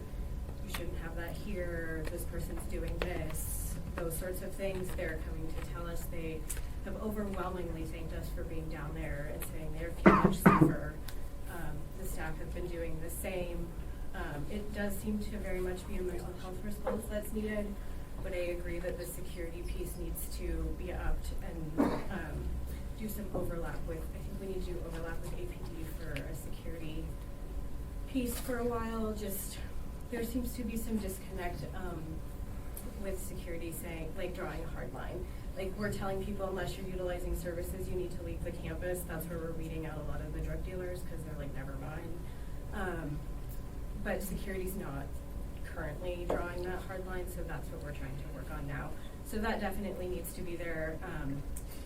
You shouldn't have that here. This person's doing this. Those sorts of things. They're coming to tell us. They have overwhelmingly thanked us for being down there and saying they're feeling much safer. The staff have been doing the same. It does seem to very much be a mental health response that's needed, but I agree that the security piece needs to be upped and do some overlap with, I think we need to overlap with APD for a security piece for a while. Just, there seems to be some disconnect with security saying, like drawing a hard line. Like we're telling people unless you're utilizing services, you need to leave the campus. That's where we're weeding out a lot of the drug dealers because they're like, never mind. But security's not currently drawing that hard line, so that's what we're trying to work on now. So that definitely needs to be there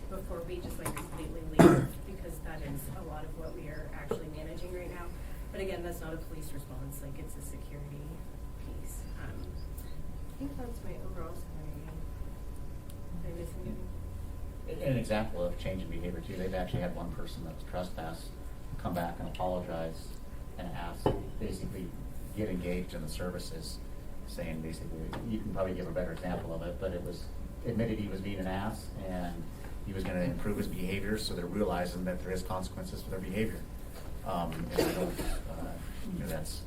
before we just like completely leave, because that is a lot of what we are actually managing right now. But again, that's not a police response, like it's a security piece. I think that's my overall summary. Am I missing anything? An example of change in behavior too, they've actually had one person that was trespassed come back and apologize and ask, basically get engaged in the services, saying basically, you can probably give a better example of it, but it was admitted he was being an ass and he was going to improve his behavior, so they're realizing that there is consequences for their behavior. And I know, that's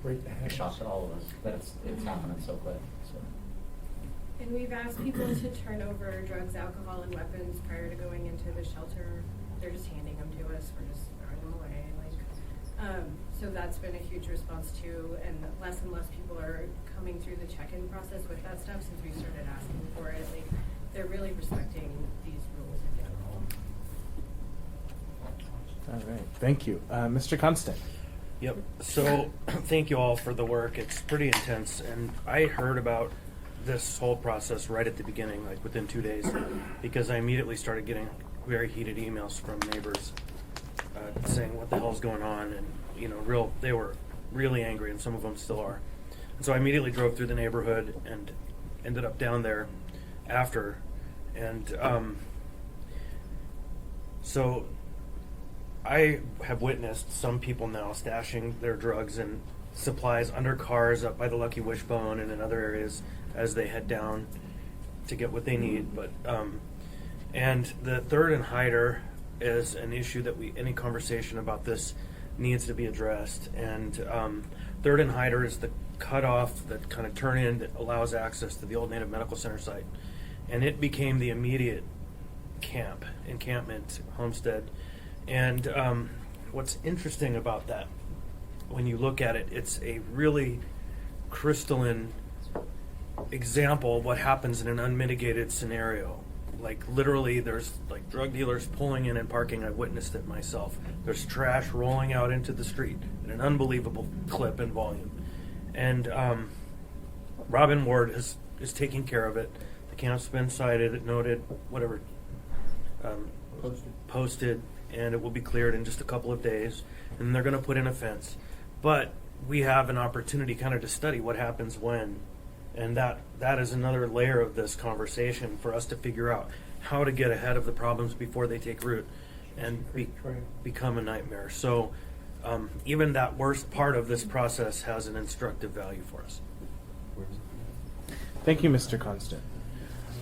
a shock to all of us, but it's happening so quick. So. And we've asked people to turn over drugs, alcohol, and weapons prior to going into the shelter. They're just handing them to us. We're just throwing them away. So that's been a huge response too. And less people are coming through the check-in process with that stuff since we started asking for it. Like, they're really respecting these rules in general. All right, thank you. Mr. Constant. Yep. So thank you all for the work. It's pretty intense. And I heard about this whole process right at the beginning, like within 2 days, because I immediately started getting very heated emails from neighbors saying what the hell's going on, and they were really angry, and some of them still are. And so I immediately drove through the neighborhood and ended up down there after, and so I have witnessed some people now stashing their drugs and supplies under cars up by the Lucky Wishbone and in other areas as they head down to get what they need. But and the Third and Hyder is an issue that any conversation about this needs to be addressed. And Third and Hyder is the cutoff, that kind of turn in that allows access to the old Native Medical Center site, and it became the immediate encampment homestead. And what's interesting about that, when you look at it, it's a really crystalline example of what happens in an unmitigated scenario. Like literally there's like drug dealers pulling in and parking. I've witnessed it myself. There's trash rolling out into the street at an unbelievable clip and volume. And Robin Ward is taking care of it. The camp's been cited, noted, whatever, posted, and it will be cleared in just a couple of days. And they're going to put in a fence. But we have an opportunity kind of to study what happens when. And that is another layer of this conversation for us to figure out how to get ahead of the problems before they take root and become a nightmare. So even that worst part of this process has an instructive value for us. Thank you, Mr. Constant.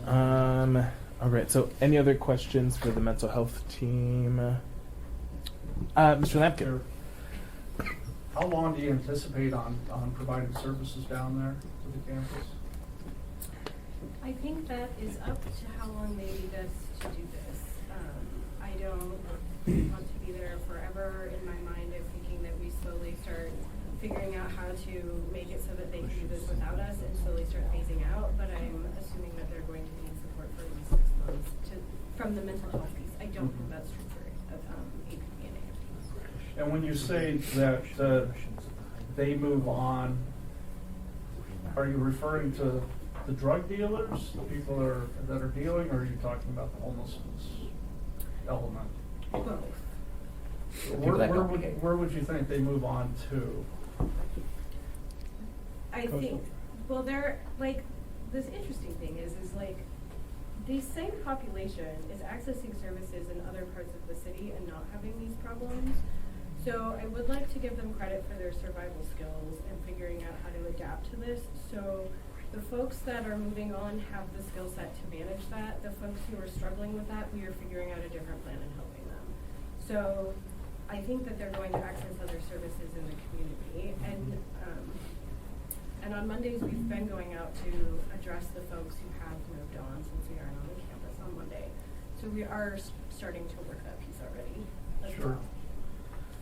All right, so any other questions for the mental health team? Mr. Lampkin. How long do you anticipate on providing services down there to the campus? I think that is up to how long they need us to do this. I don't want to be there forever. In my mind, I'm thinking that we slowly start figuring out how to make it so that they can do this without us and slowly start phasing out. But I'm assuming that they're going to need support for at least 6 months from the mental health piece. I don't know that's true for APP and AFP. And when you say that they move on, are you referring to the drug dealers, the people that are dealing, or are you talking about the homelessness element? Where would you think they move on to? I think, well, they're like, this interesting thing is like, the same population is accessing services in other parts of the city and not having these problems. So I would like to give them credit for their survival skills and figuring out how to adapt to this. So the folks that are moving on have the skill set to manage that. The folks who are struggling with that, we are figuring out a different plan and helping them. So I think that they're going to access other services in the community. And on Mondays, we've been going out to address the folks who have moved on since we aren't on the campus on Monday. So we are starting to work that piece already as Sure. well.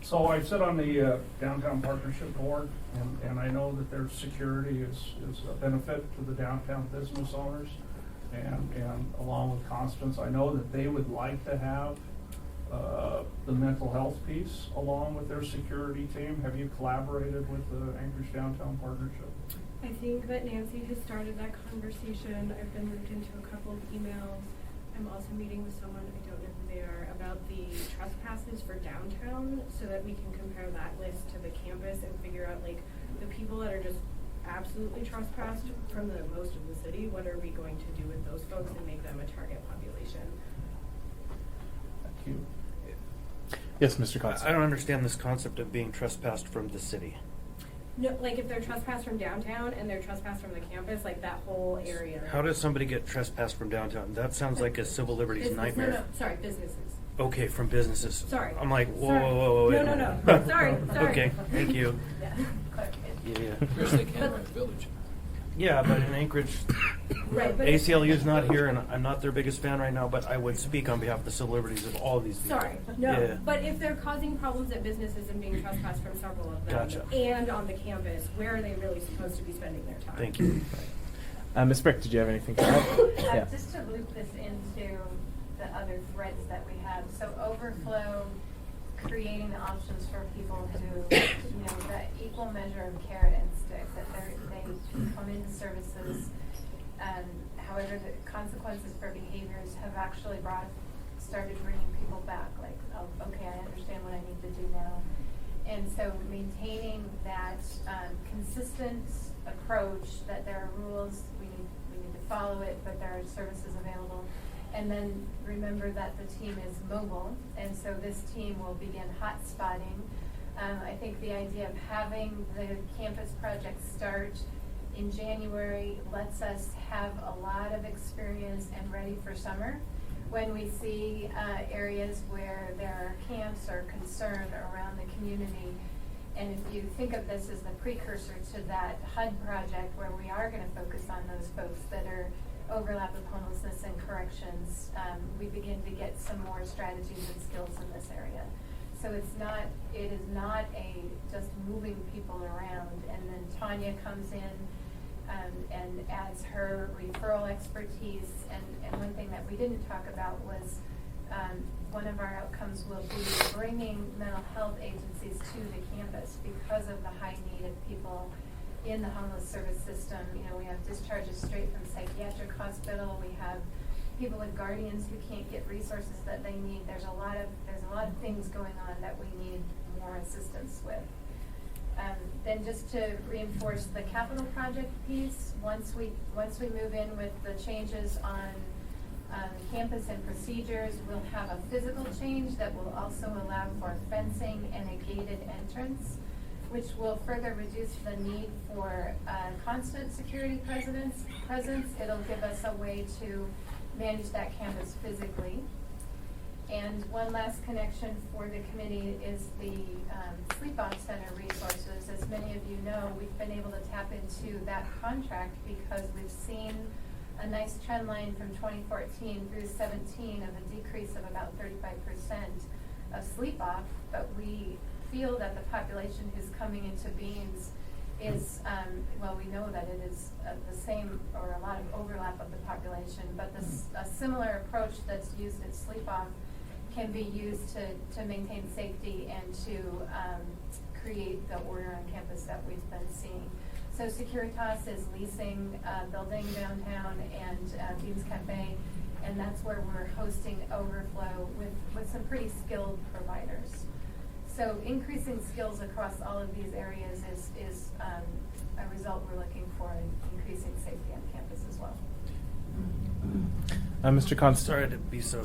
So I sit on the Downtown Partnership Board, and I know that their security is a benefit to the downtown business owners. And along with Constance, I know that they would like to have the mental health piece along with their security team. Have you collaborated with the Anchorage Downtown Partnership? I think that Nancy has started that conversation. I've been looped into a couple of emails. I'm also meeting with someone, I don't know who they are, about the trespasses for downtown so that we can compare that list to the campus and figure out like the people that are just absolutely trespassed from the most of the city, what are we going to do with those folks and make them a target population? Thank you. Yes, Mr. Constant. I don't understand this concept of being trespassed from the city. No, like if they're trespassed from downtown and they're trespassed from the campus, like that whole area. How does somebody get trespassed from downtown? That sounds like a civil liberties Business- nightmare. No, sorry, businesses. Okay, from businesses. Sorry. I'm like, whoa, Sorry. whoa, whoa, whoa. No, wait a no, no. minute. Sorry, sorry. Okay, thank you. Yeah. Yeah. Chris, they can run a village. Yeah, but in Anchorage, Right, but ACLU's not here, and I'm not their biggest fan right now, but I would speak on behalf of the civil liberties of all these people. sorry, no. Yeah. But if they're causing problems at businesses and being trespassed from several of them, Gotcha. and on the campus, where are they really supposed to be spending their time? Thank you. Ms. Brick, did you have anything to add? Yeah. Just to loop this into the other threads that we have, so overflow, creating the options for people who, you know, the equal measure of carrot and stick, that they come into services. However, the consequences for behaviors have actually started bringing people back, like, oh, okay, I understand what I need to do now. And so maintaining that consistent approach, that there are rules, we need to follow it, but there are services available. And then remember that the team is mobile, and so this team will begin hot spotting. I think the idea of having the campus project start in January lets us have a lot of experience and ready for summer. When we see areas where there are camps or concern around the community, and if you think of this as the precursor to that HUD project where we are going to focus on those folks that are overlap of homelessness and corrections, we begin to get some more strategies and skills in this area. So it is not just moving people around, and then Tanya comes in and adds her referral expertise. And one thing that we didn't talk about was one of our outcomes will be bringing mental health agencies to the campus because of the high need of people in the homeless service system. You know, we have discharges straight from psychiatric hospital. We have people with guardians who can't get resources that they need. There's a lot of things going on that we need more assistance with. Then just to reinforce the capital project piece, once we move in with the changes on campus and procedures, we'll have a physical change that will also allow for fencing and a gated entrance, which will further reduce the need for constant security presence. It'll give us a way to manage that campus physically. And one last connection for the committee is the Sleep Off Center resources. As many of you know, we've been able to tap into that contract because we've seen a nice trend line from 2014 through 17 of a decrease of about 35% of sleep off, but we feel that the population who's coming into Beams is, well, we know that it is the same or a lot of overlap of the population, but a similar approach that's used at sleep off can be used to maintain safety and to create the order on campus that we've been seeing. So Securitas is leasing a building downtown and Beams Cafe, and that's where we're hosting overflow with some pretty skilled providers. So increasing skills across all of these areas is a result we're looking for in increasing safety on campus as well. Mr. Const. Sorry to be so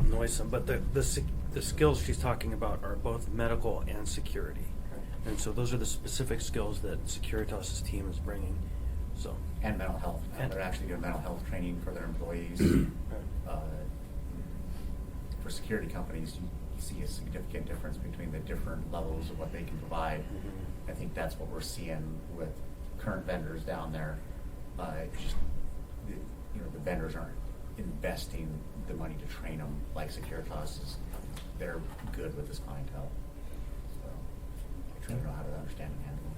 noisome, but the skills she's talking about are both medical and security. And so those are the specific skills that Securitas' team is bringing. So. And mental health. They're actually doing mental health training for their employees. For security companies, you see a significant difference between the different levels of what they can provide. I think that's what we're seeing with current vendors down there. Just the vendors aren't investing the money to train them like Securitas is. They're good with this clientele. So I truly know how to understand and handle them.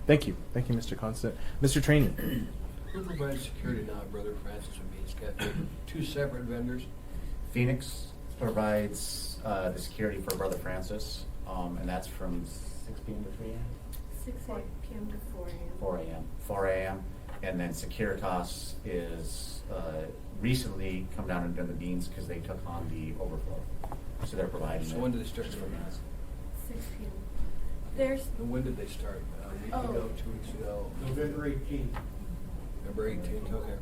Thank you, Mr. Constant. Mr. Trainee. Who provides security now, Brother Francis and Beans Cafe? Two separate vendors? Phoenix provides the security for Brother Francis, and that's from 6 p.m. to 3 a.m. 6 p.m. to 4 a.m. 4 a.m. 4 a.m. And then Securitas is recently come down and done the beans because they took on the overflow. So they're providing So it. when did they start doing that? 6 p.m. There's And when did they start? A week Oh. ago, 2 weeks ago? November 18th. November 18th, okay.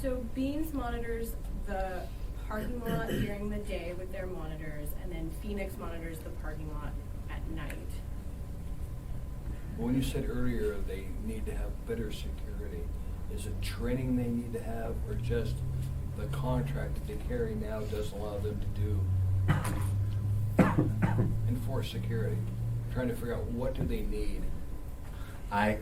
So Beans monitors the parking lot during the day with their monitors, and then Phoenix monitors the parking lot at night. When you said earlier they need to have better security, is it training they need to have, or just the contract that they carry now does allow them to do enforce security? Trying to figure out what do they need I,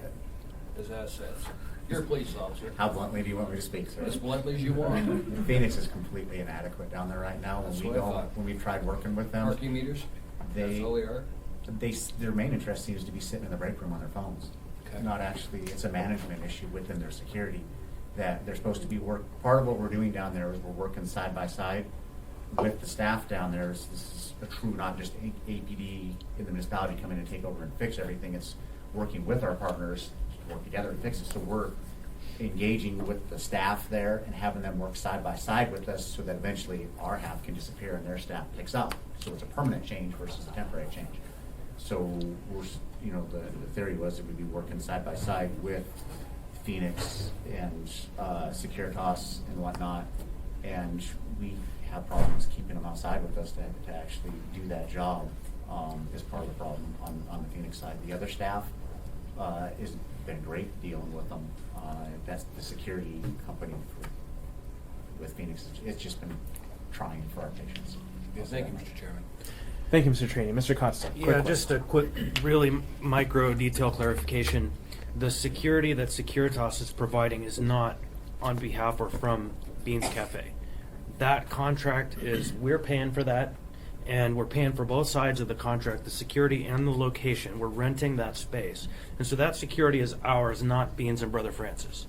as assets. You're a police officer. how bluntly do you want me to speak, sir? As bluntly as you want. Phoenix is completely inadequate down there right now. That's When we what I go, thought. when we've tried working with them, Parking meters? That's all they are? their main interest seems to be sitting in the break room on their phones. Okay. Not actually, it's a management issue within their security, that they're supposed to be part of what we're doing down there is we're working side by side with the staff down there. This is a true, not just APD in the municipality come in and take over and fix everything. It's working with our partners to work together and fix it. So we're engaging with the staff there and having them work side by side with us so that eventually our half can disappear and their staff picks up. So it's a permanent change versus a temporary change. So we're, the theory was that we'd be working side by side with Phoenix and Securitas and whatnot, and we have problems keeping them outside with us to actually do that job is part of the problem on the Phoenix side. The other staff has been great dealing with them. That's the security company with Phoenix. It's just been trying for our patients. Yeah, thank you, Mr. Chairman. Thank you, Mr. Trainee. Mr. Constant. quick Yeah, question. just a quick, really micro detail clarification. The security that Securitas is providing is not on behalf or from Beans Cafe. That contract is, we're paying for that, and we're paying for both sides of the contract, the security and the location. We're renting that space. And so that security is ours, not Beans and Brother Francis.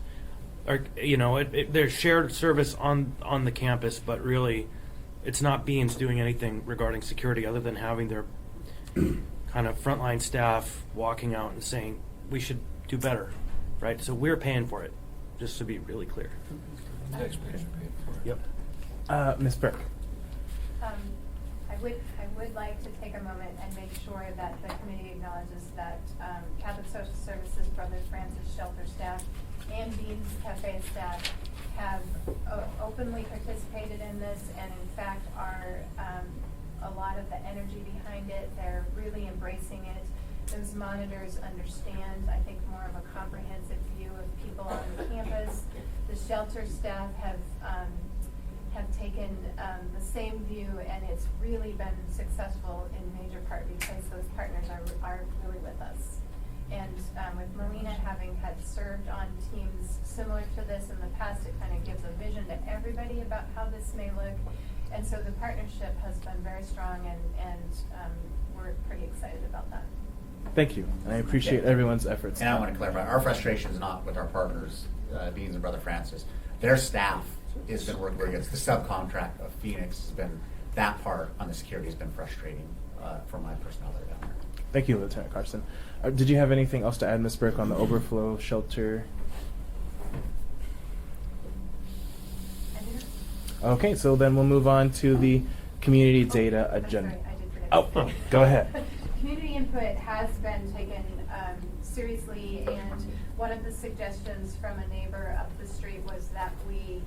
There's shared service on the campus, but really, it's not Beans doing anything regarding security other than having their kind of frontline staff walking out and saying, we should do better, right? So we're paying for it, just to be really clear. Taxpayers are paying for it. Yep. Ms. Burke. I would like to take a moment and make sure that the committee acknowledges that Catholic Social Services, Brother Francis Shelter staff, and Beans Cafe staff have openly participated in this, and in fact are a lot of the energy behind it. They're really embracing it. Those monitors understand, I think, more of a comprehensive view of people on the campus. The shelter staff have taken the same view, and it's really been successful in major part because those partners are really with us. And with Melina having had served on teams similar to this in the past, it kind of gives a vision to everybody about how this may look. And so the partnership has been very strong, and we're pretty excited about that. Thank you. And I appreciate everyone's efforts. And I want to clarify, our frustration is not with our partners, Beans and Brother Francis. Their staff has been working very good. It's the subcontract of Phoenix has been, that part on the security has been frustrating for my personnel that are down there. Thank you, Lieutenant Carson. Did you have anything else to add, Ms. Burke, on the overflow shelter? I didn't- Okay, so then we'll move on to the community data I'm agenda. sorry, I did forget. Oh, go ahead. Community input has been taken seriously, and one of the suggestions from a neighbor up the street was that we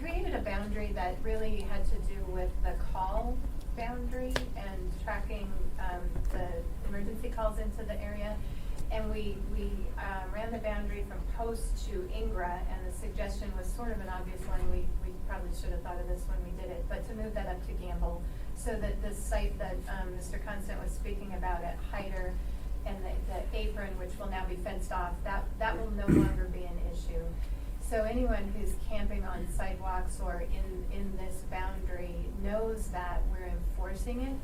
created a boundary that really had to do with the call boundary and tracking the emergency calls into the area. And we ran the boundary from Post to Ingra, and the suggestion was sort of an obvious one. We probably should have thought of this when we did it, but to move that up to Gamble, so that the site that Mr. Constant was speaking about at Hyder and the apron, which will now be fenced off, that will no longer be an issue. So anyone who's camping on sidewalks or in this boundary knows that we're enforcing it.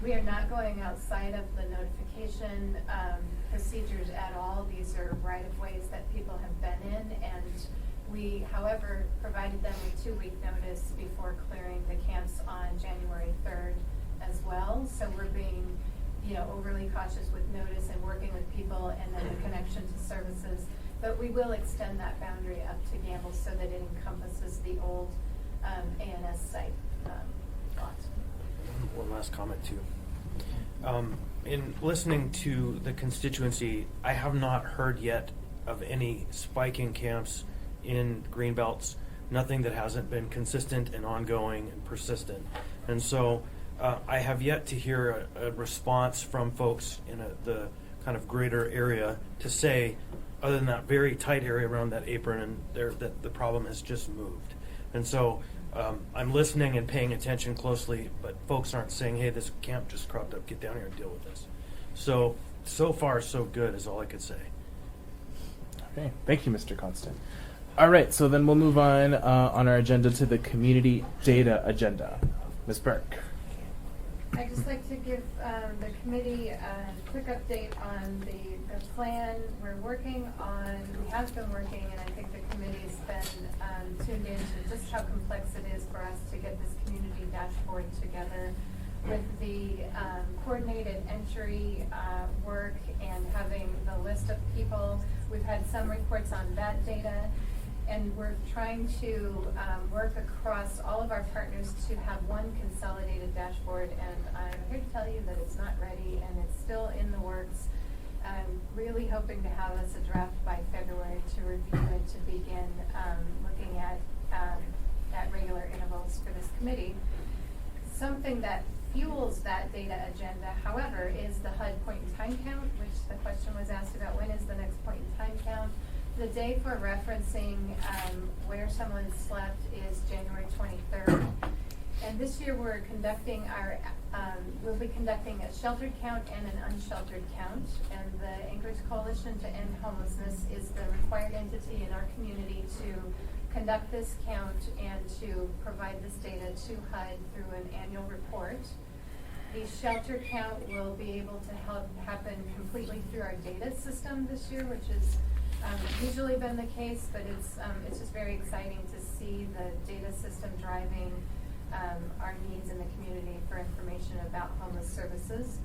We are not going outside of the notification procedures at all. These are right-of-ways that people have been in, and we, however, provided them with 2-week notice before clearing the camps on January 3rd as well. So we're being overly cautious with notice and working with people and then the connection to services. But we will extend that boundary up to Gamble so that it encompasses the old ANS site lot. One last comment too. In listening to the constituency, I have not heard yet of any spiking camps in greenbelts, nothing that hasn't been consistent and ongoing and persistent. And so I have yet to hear a response from folks in the kind of greater area to say, other than that very tight area around that apron, and that the problem has just moved. And so I'm listening and paying attention closely, but folks aren't saying, hey, this camp just cropped up, get down here and deal with this. So far, so good is all I could say. Okay, thank you, Mr. Constant. All right, so then we'll move on our agenda to the community data agenda. Ms. Burke. I'd just like to give the committee a quick update on the plan we're working on. We have been working, and I think the committee's been tuned into just how complex it is for us to get this community dashboard together with the coordinated entry work and having the list of people. We've had some reports on that data. And we're trying to work across all of our partners to have one consolidated dashboard. And I'm here to tell you that it's not ready and it's still in the works. I'm really hoping to have us a draft by February to review it, to begin looking at regular intervals for this committee. Something that fuels that data agenda, however, is the HUD point-in-time count, which the question was asked about, when is the next point-in-time count? The day for referencing where someone slept is January 23rd. And this year we're conducting we'll be conducting a sheltered count and an unsheltered count. And the Anchorage Coalition to End Homelessness is the required entity in our community to conduct this count and to provide this data to HUD through an annual report. The shelter count will be able to happen completely through our data system this year, which is usually been the case, but it's just very exciting to see the data system driving our needs in the community for information about homeless services.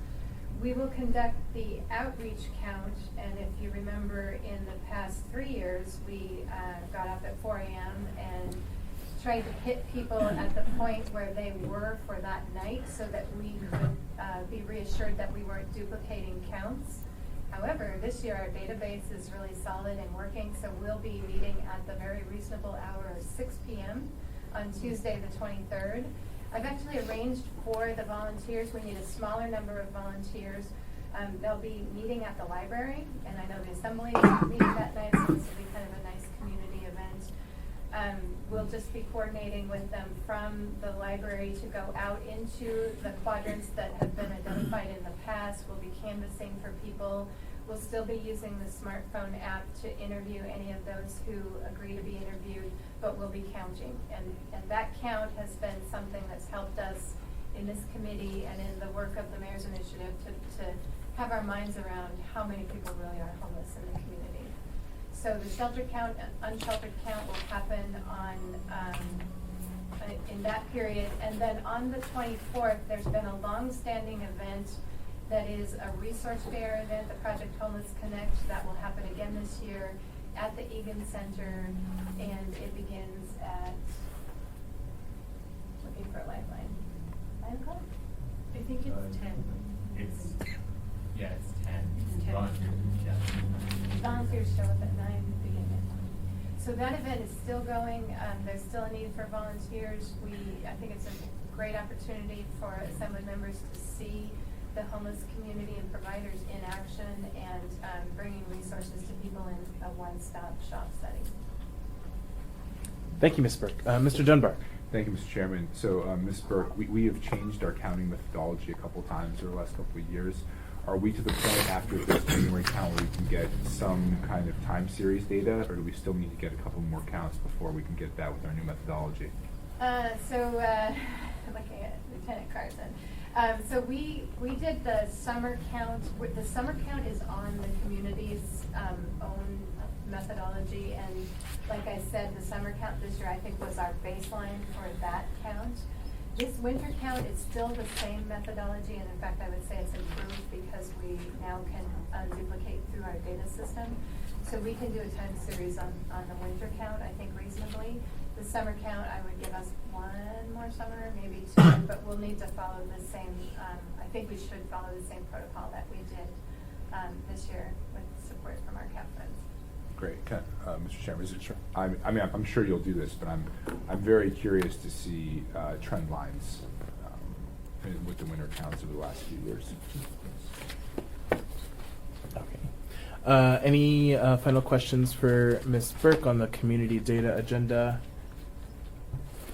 We will conduct the outreach count, and if you remember, in the past 3 years, we got up at 4 a.m. and tried to hit people at the point where they were for that night so that we could be reassured that we weren't duplicating counts. However, this year our database is really solid and working, so we'll be meeting at the very reasonable hour of 6 p.m. on Tuesday the 23rd. I've actually arranged for the volunteers. We need a smaller number of volunteers. They'll be meeting at the library, and I know the assembly is meeting that night, so this will be kind of a nice community event. We'll just be coordinating with them from the library to go out into the quadrants that have been identified in the past. We'll be canvassing for people. We'll still be using the smartphone app to interview any of those who agree to be interviewed, but we'll be counting. And that count has been something that's helped us in this committee and in the work of the Mayor's Initiative to have our minds around how many people really are homeless in the community. So the shelter count, unsheltered count will happen in that period. And then on the 24th, there's been a long-standing event that is a resource fair event, the Project Homeless Connect, that will happen again this year at the Egan Center, and it begins at, looking for a lifeline, 9 o'clock? I think it's 10. It's 10. It's 10. Volunteers show up at 9 to begin it. So that event is still going. There's still a need for volunteers. I think it's a great opportunity for Assembly members to see the homeless community and providers in action and bringing resources to people in a one-stop shop setting. Thank you, Ms. Burke. Mr. Dunbar. Thank you, Mr. Chairman. So, Ms. Burke, we have changed our counting methodology a couple times over the last couple of years. Are we to the point after this January count where we can get some kind of time series data, or do we still need to get a couple more counts before we can get that with our new methodology? Looking at Lieutenant Carson. So we did the summer count. The summer count is on the community's own methodology, and like I said, the summer count this year I think was our baseline for that count. This winter count is still the same methodology, and in fact, I would say it's improved because we now can duplicate through our data system. So we can do a time series on the winter count, I think reasonably. The summer count, I would give us one more summer, maybe two, but we'll need to follow the same, I think we should follow the same protocol that we did this year with support from our cap funds. Great. Mr. Chairman, is it sure? I mean, I'm sure you'll do this, but I'm very curious to see trend lines with the winter counts over the last few years. Okay. Any final questions for Ms. Burke on the community data agenda?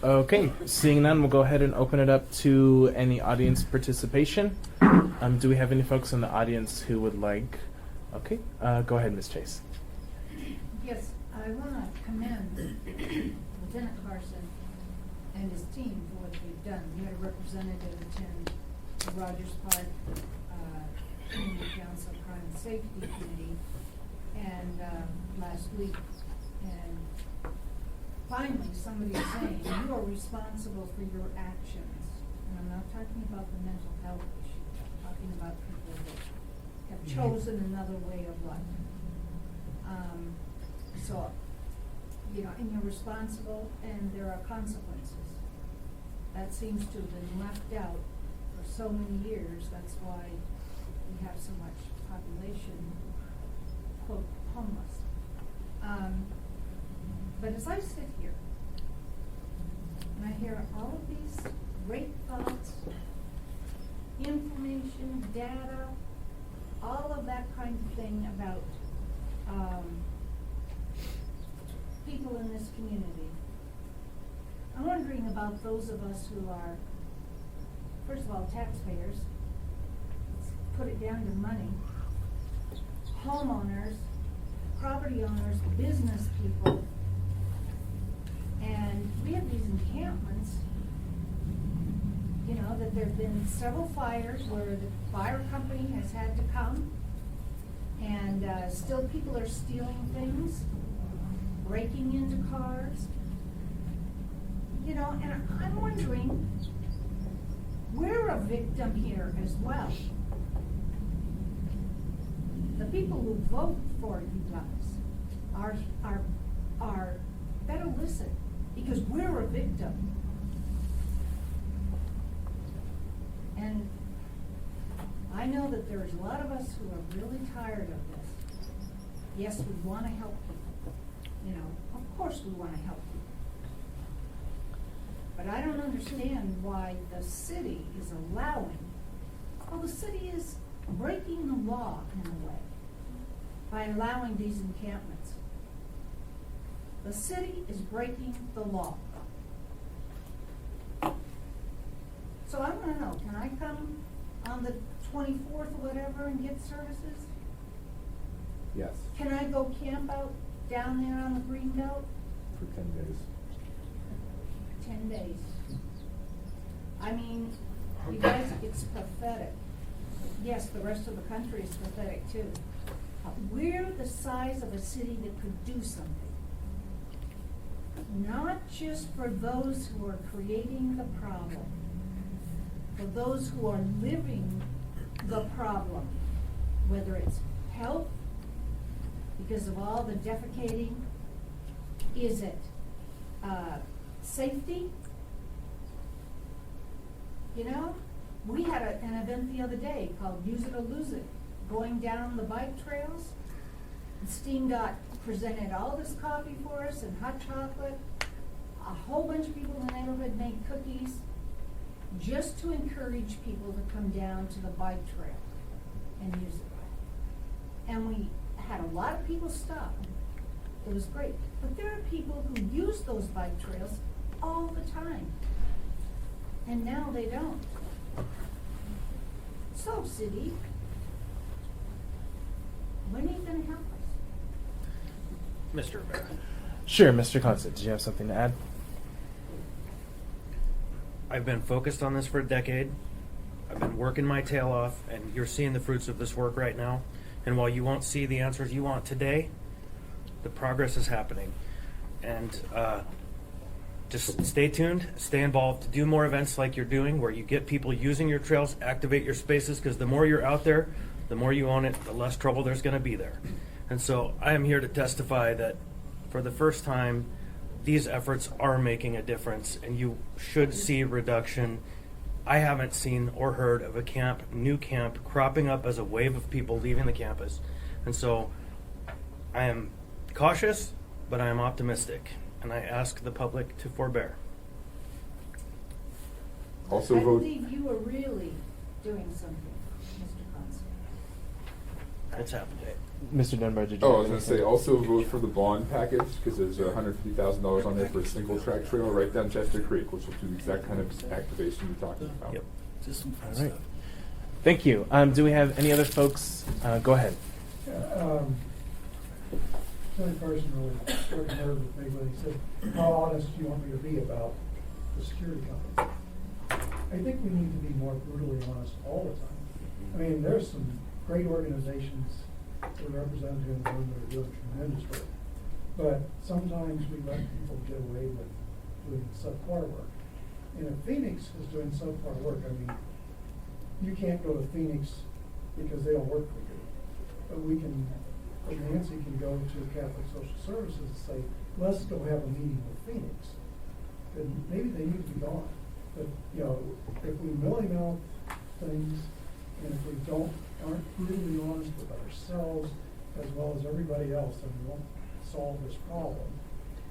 Okay, seeing none, we'll go ahead and open it up to any audience participation. Do we have any folks in the audience who would like? Okay, go ahead, Ms. Chase. Yes, I want to commend Lieutenant Carson and his team for what they've done. We had a representative attend the Rogers Park Community Council Crime and Safety Committee and last week, and finally somebody is saying you are responsible for your actions. And I'm not talking about the mental health issue. I'm talking about people that have chosen another way of life. So, you know, and you're responsible, and there are consequences. That seems to have been left out for so many years. That's why we have so much population, quote, homeless. But as I sit here, and I hear all of these great thoughts, information, data, all of that kind of thing about people in this community, I'm wondering about those of us who are, first of all, taxpayers. Let's put it down to money. Homeowners, property owners, business people. And we have these encampments, you know, that there have been several fires where the fire company has had to come, and still people are stealing things, breaking into cars. You know, and I'm wondering, we're a victim here as well. The people who vote for you guys are better listen, because we're a victim. And I know that there's a lot of us who are really tired of this. Yes, we want to help people. You know, of course we want to help people. But I don't understand why the city is allowing, well, the city is breaking the law in a way by allowing these encampments. The city is breaking the law. So I want to know, can I come on the 24th or whatever and get services? Yes. Can I go camp out down there on the green belt? For 10 days. 10 days. I mean, you guys, it's pathetic. Yes, the rest of the country is pathetic too. We're the size of a city that could do something. Not just for those who are creating the problem, for those who are living the problem, whether it's health, because of all the defecating, is it safety? You know, we had an event the other day called Use It or Lose It, going down the bike trails. And Steam Dot presented all this coffee for us and hot chocolate. A whole bunch of people in the neighborhood made cookies just to encourage people to come down to the bike trail and use it. And we had a lot of people stop. It was great. But there are people who use those bike trails all the time. And now they don't. So, city, when are you going to help us? Mr. Rivera. Sure, Mr. Constant, did you have something to add? I've been focused on this for a decade. I've been working my tail off, and you're seeing the fruits of this work right now. And while you won't see the answers you want today, the progress is happening. And just stay tuned, stay involved, do more events like you're doing, where you get people using your trails, activate your spaces, because the more you're out there, the more you own it, the less trouble there's going to be there. And so I am here to testify that for the first time, these efforts are making a difference, and you should see reduction. I haven't seen or heard of a new camp cropping up as a wave of people leaving the campus. And so I am cautious, but I am optimistic, and I ask the public to forbear. Also I vote. believe you are really doing something, Mr. Constable. It's happening. Mr. Dunbar, did you? Oh, I have was gonna anything? say, also vote for the bond package, because there's $150,000 on there for a single track trail right down Chester Creek, which will do the exact kind of activation you're talking about. Yep. Just some fun All right. stuff. Thank you. Do we have any other folks? Go ahead. Billy Carson really struck a nerve with me when he said, how honest do you want me to be about the security company? I think we need to be more brutally honest all the time. I mean, there's some great organizations that are represented in the room that are doing tremendous work. But sometimes we let people get away with doing subpar work. And if Phoenix is doing subpar work, I mean, you can't go to Phoenix because they don't work for you. But Nancy can go to Catholic Social Services and say, let's go have a meeting with Phoenix. And maybe they need to be gone. But, you know, if we mealy-mouth things, and if we aren't brutally honest with ourselves as well as everybody else, then we won't solve this problem.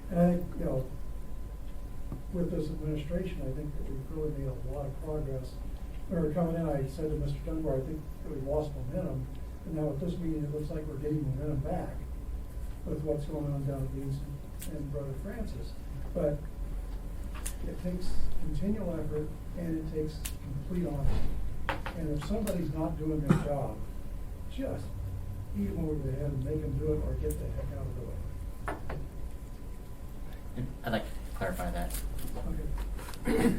And I think, you know, with this administration, I think that we've really made a lot of progress. When we were coming in, I said to Mr. Dunbar, I think that we've lost momentum. And now at this meeting, it looks like we're getting momentum back with what's going on down at Leeds and Brother Francis. But it takes continual effort and it takes complete honesty. And if somebody's not doing their job, just beat them over the head and make them do it or get the heck out of the way. I'd like to clarify that. Okay.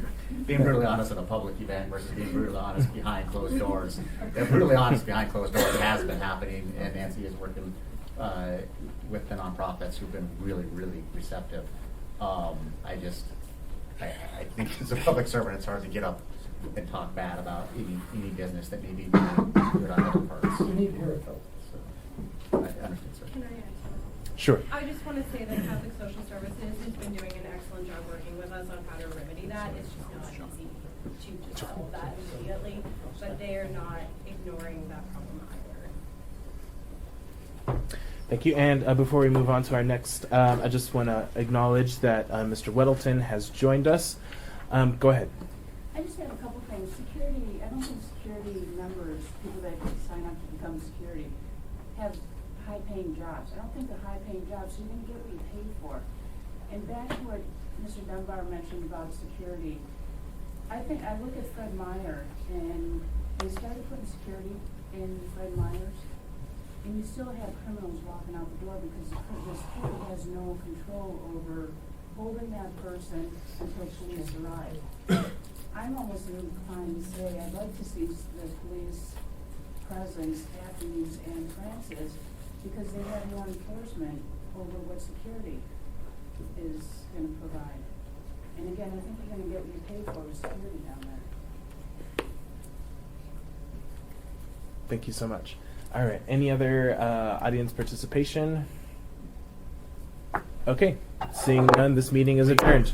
Being brutally honest at a public event versus being brutally honest behind closed doors. Brutally honest behind closed doors has been happening, and Nancy is working with the nonprofits who've been really, really receptive. I think as a public servant, it's hard to get up and talk bad about any business that may be good on other parts. You need to hear it though. So, I understand, sir. Can I add to that? Sure. I just want to say that Catholic Social Services has been doing an excellent job working with us on how to remedy that. It's just not easy to just solve that immediately, but they are not ignoring that problem either. Thank you. And before we move on to our next, I just want to acknowledge that Mr. Weddleton has joined us. Go ahead. I just have a couple things. Security, I don't think security members, people that sign up to become security, have high-paying jobs. I don't think they're high-paying jobs, so you're going to get what you pay for. And back to what Mr. Dunbar mentioned about security, I look at Fred Meyer, and they started putting security in Fred Meyer's, and you still have criminals walking out the door because the security has no control over holding that person until police arrive. I'm almost inclined to say I'd like to see the police presence at Leeds and Francis because they have more enforcement over what security is going to provide. And again, I think you're going to get what you pay for with security down there. Thank you so much. All right. Any other audience participation? Okay. Seeing none, this meeting is adjourned.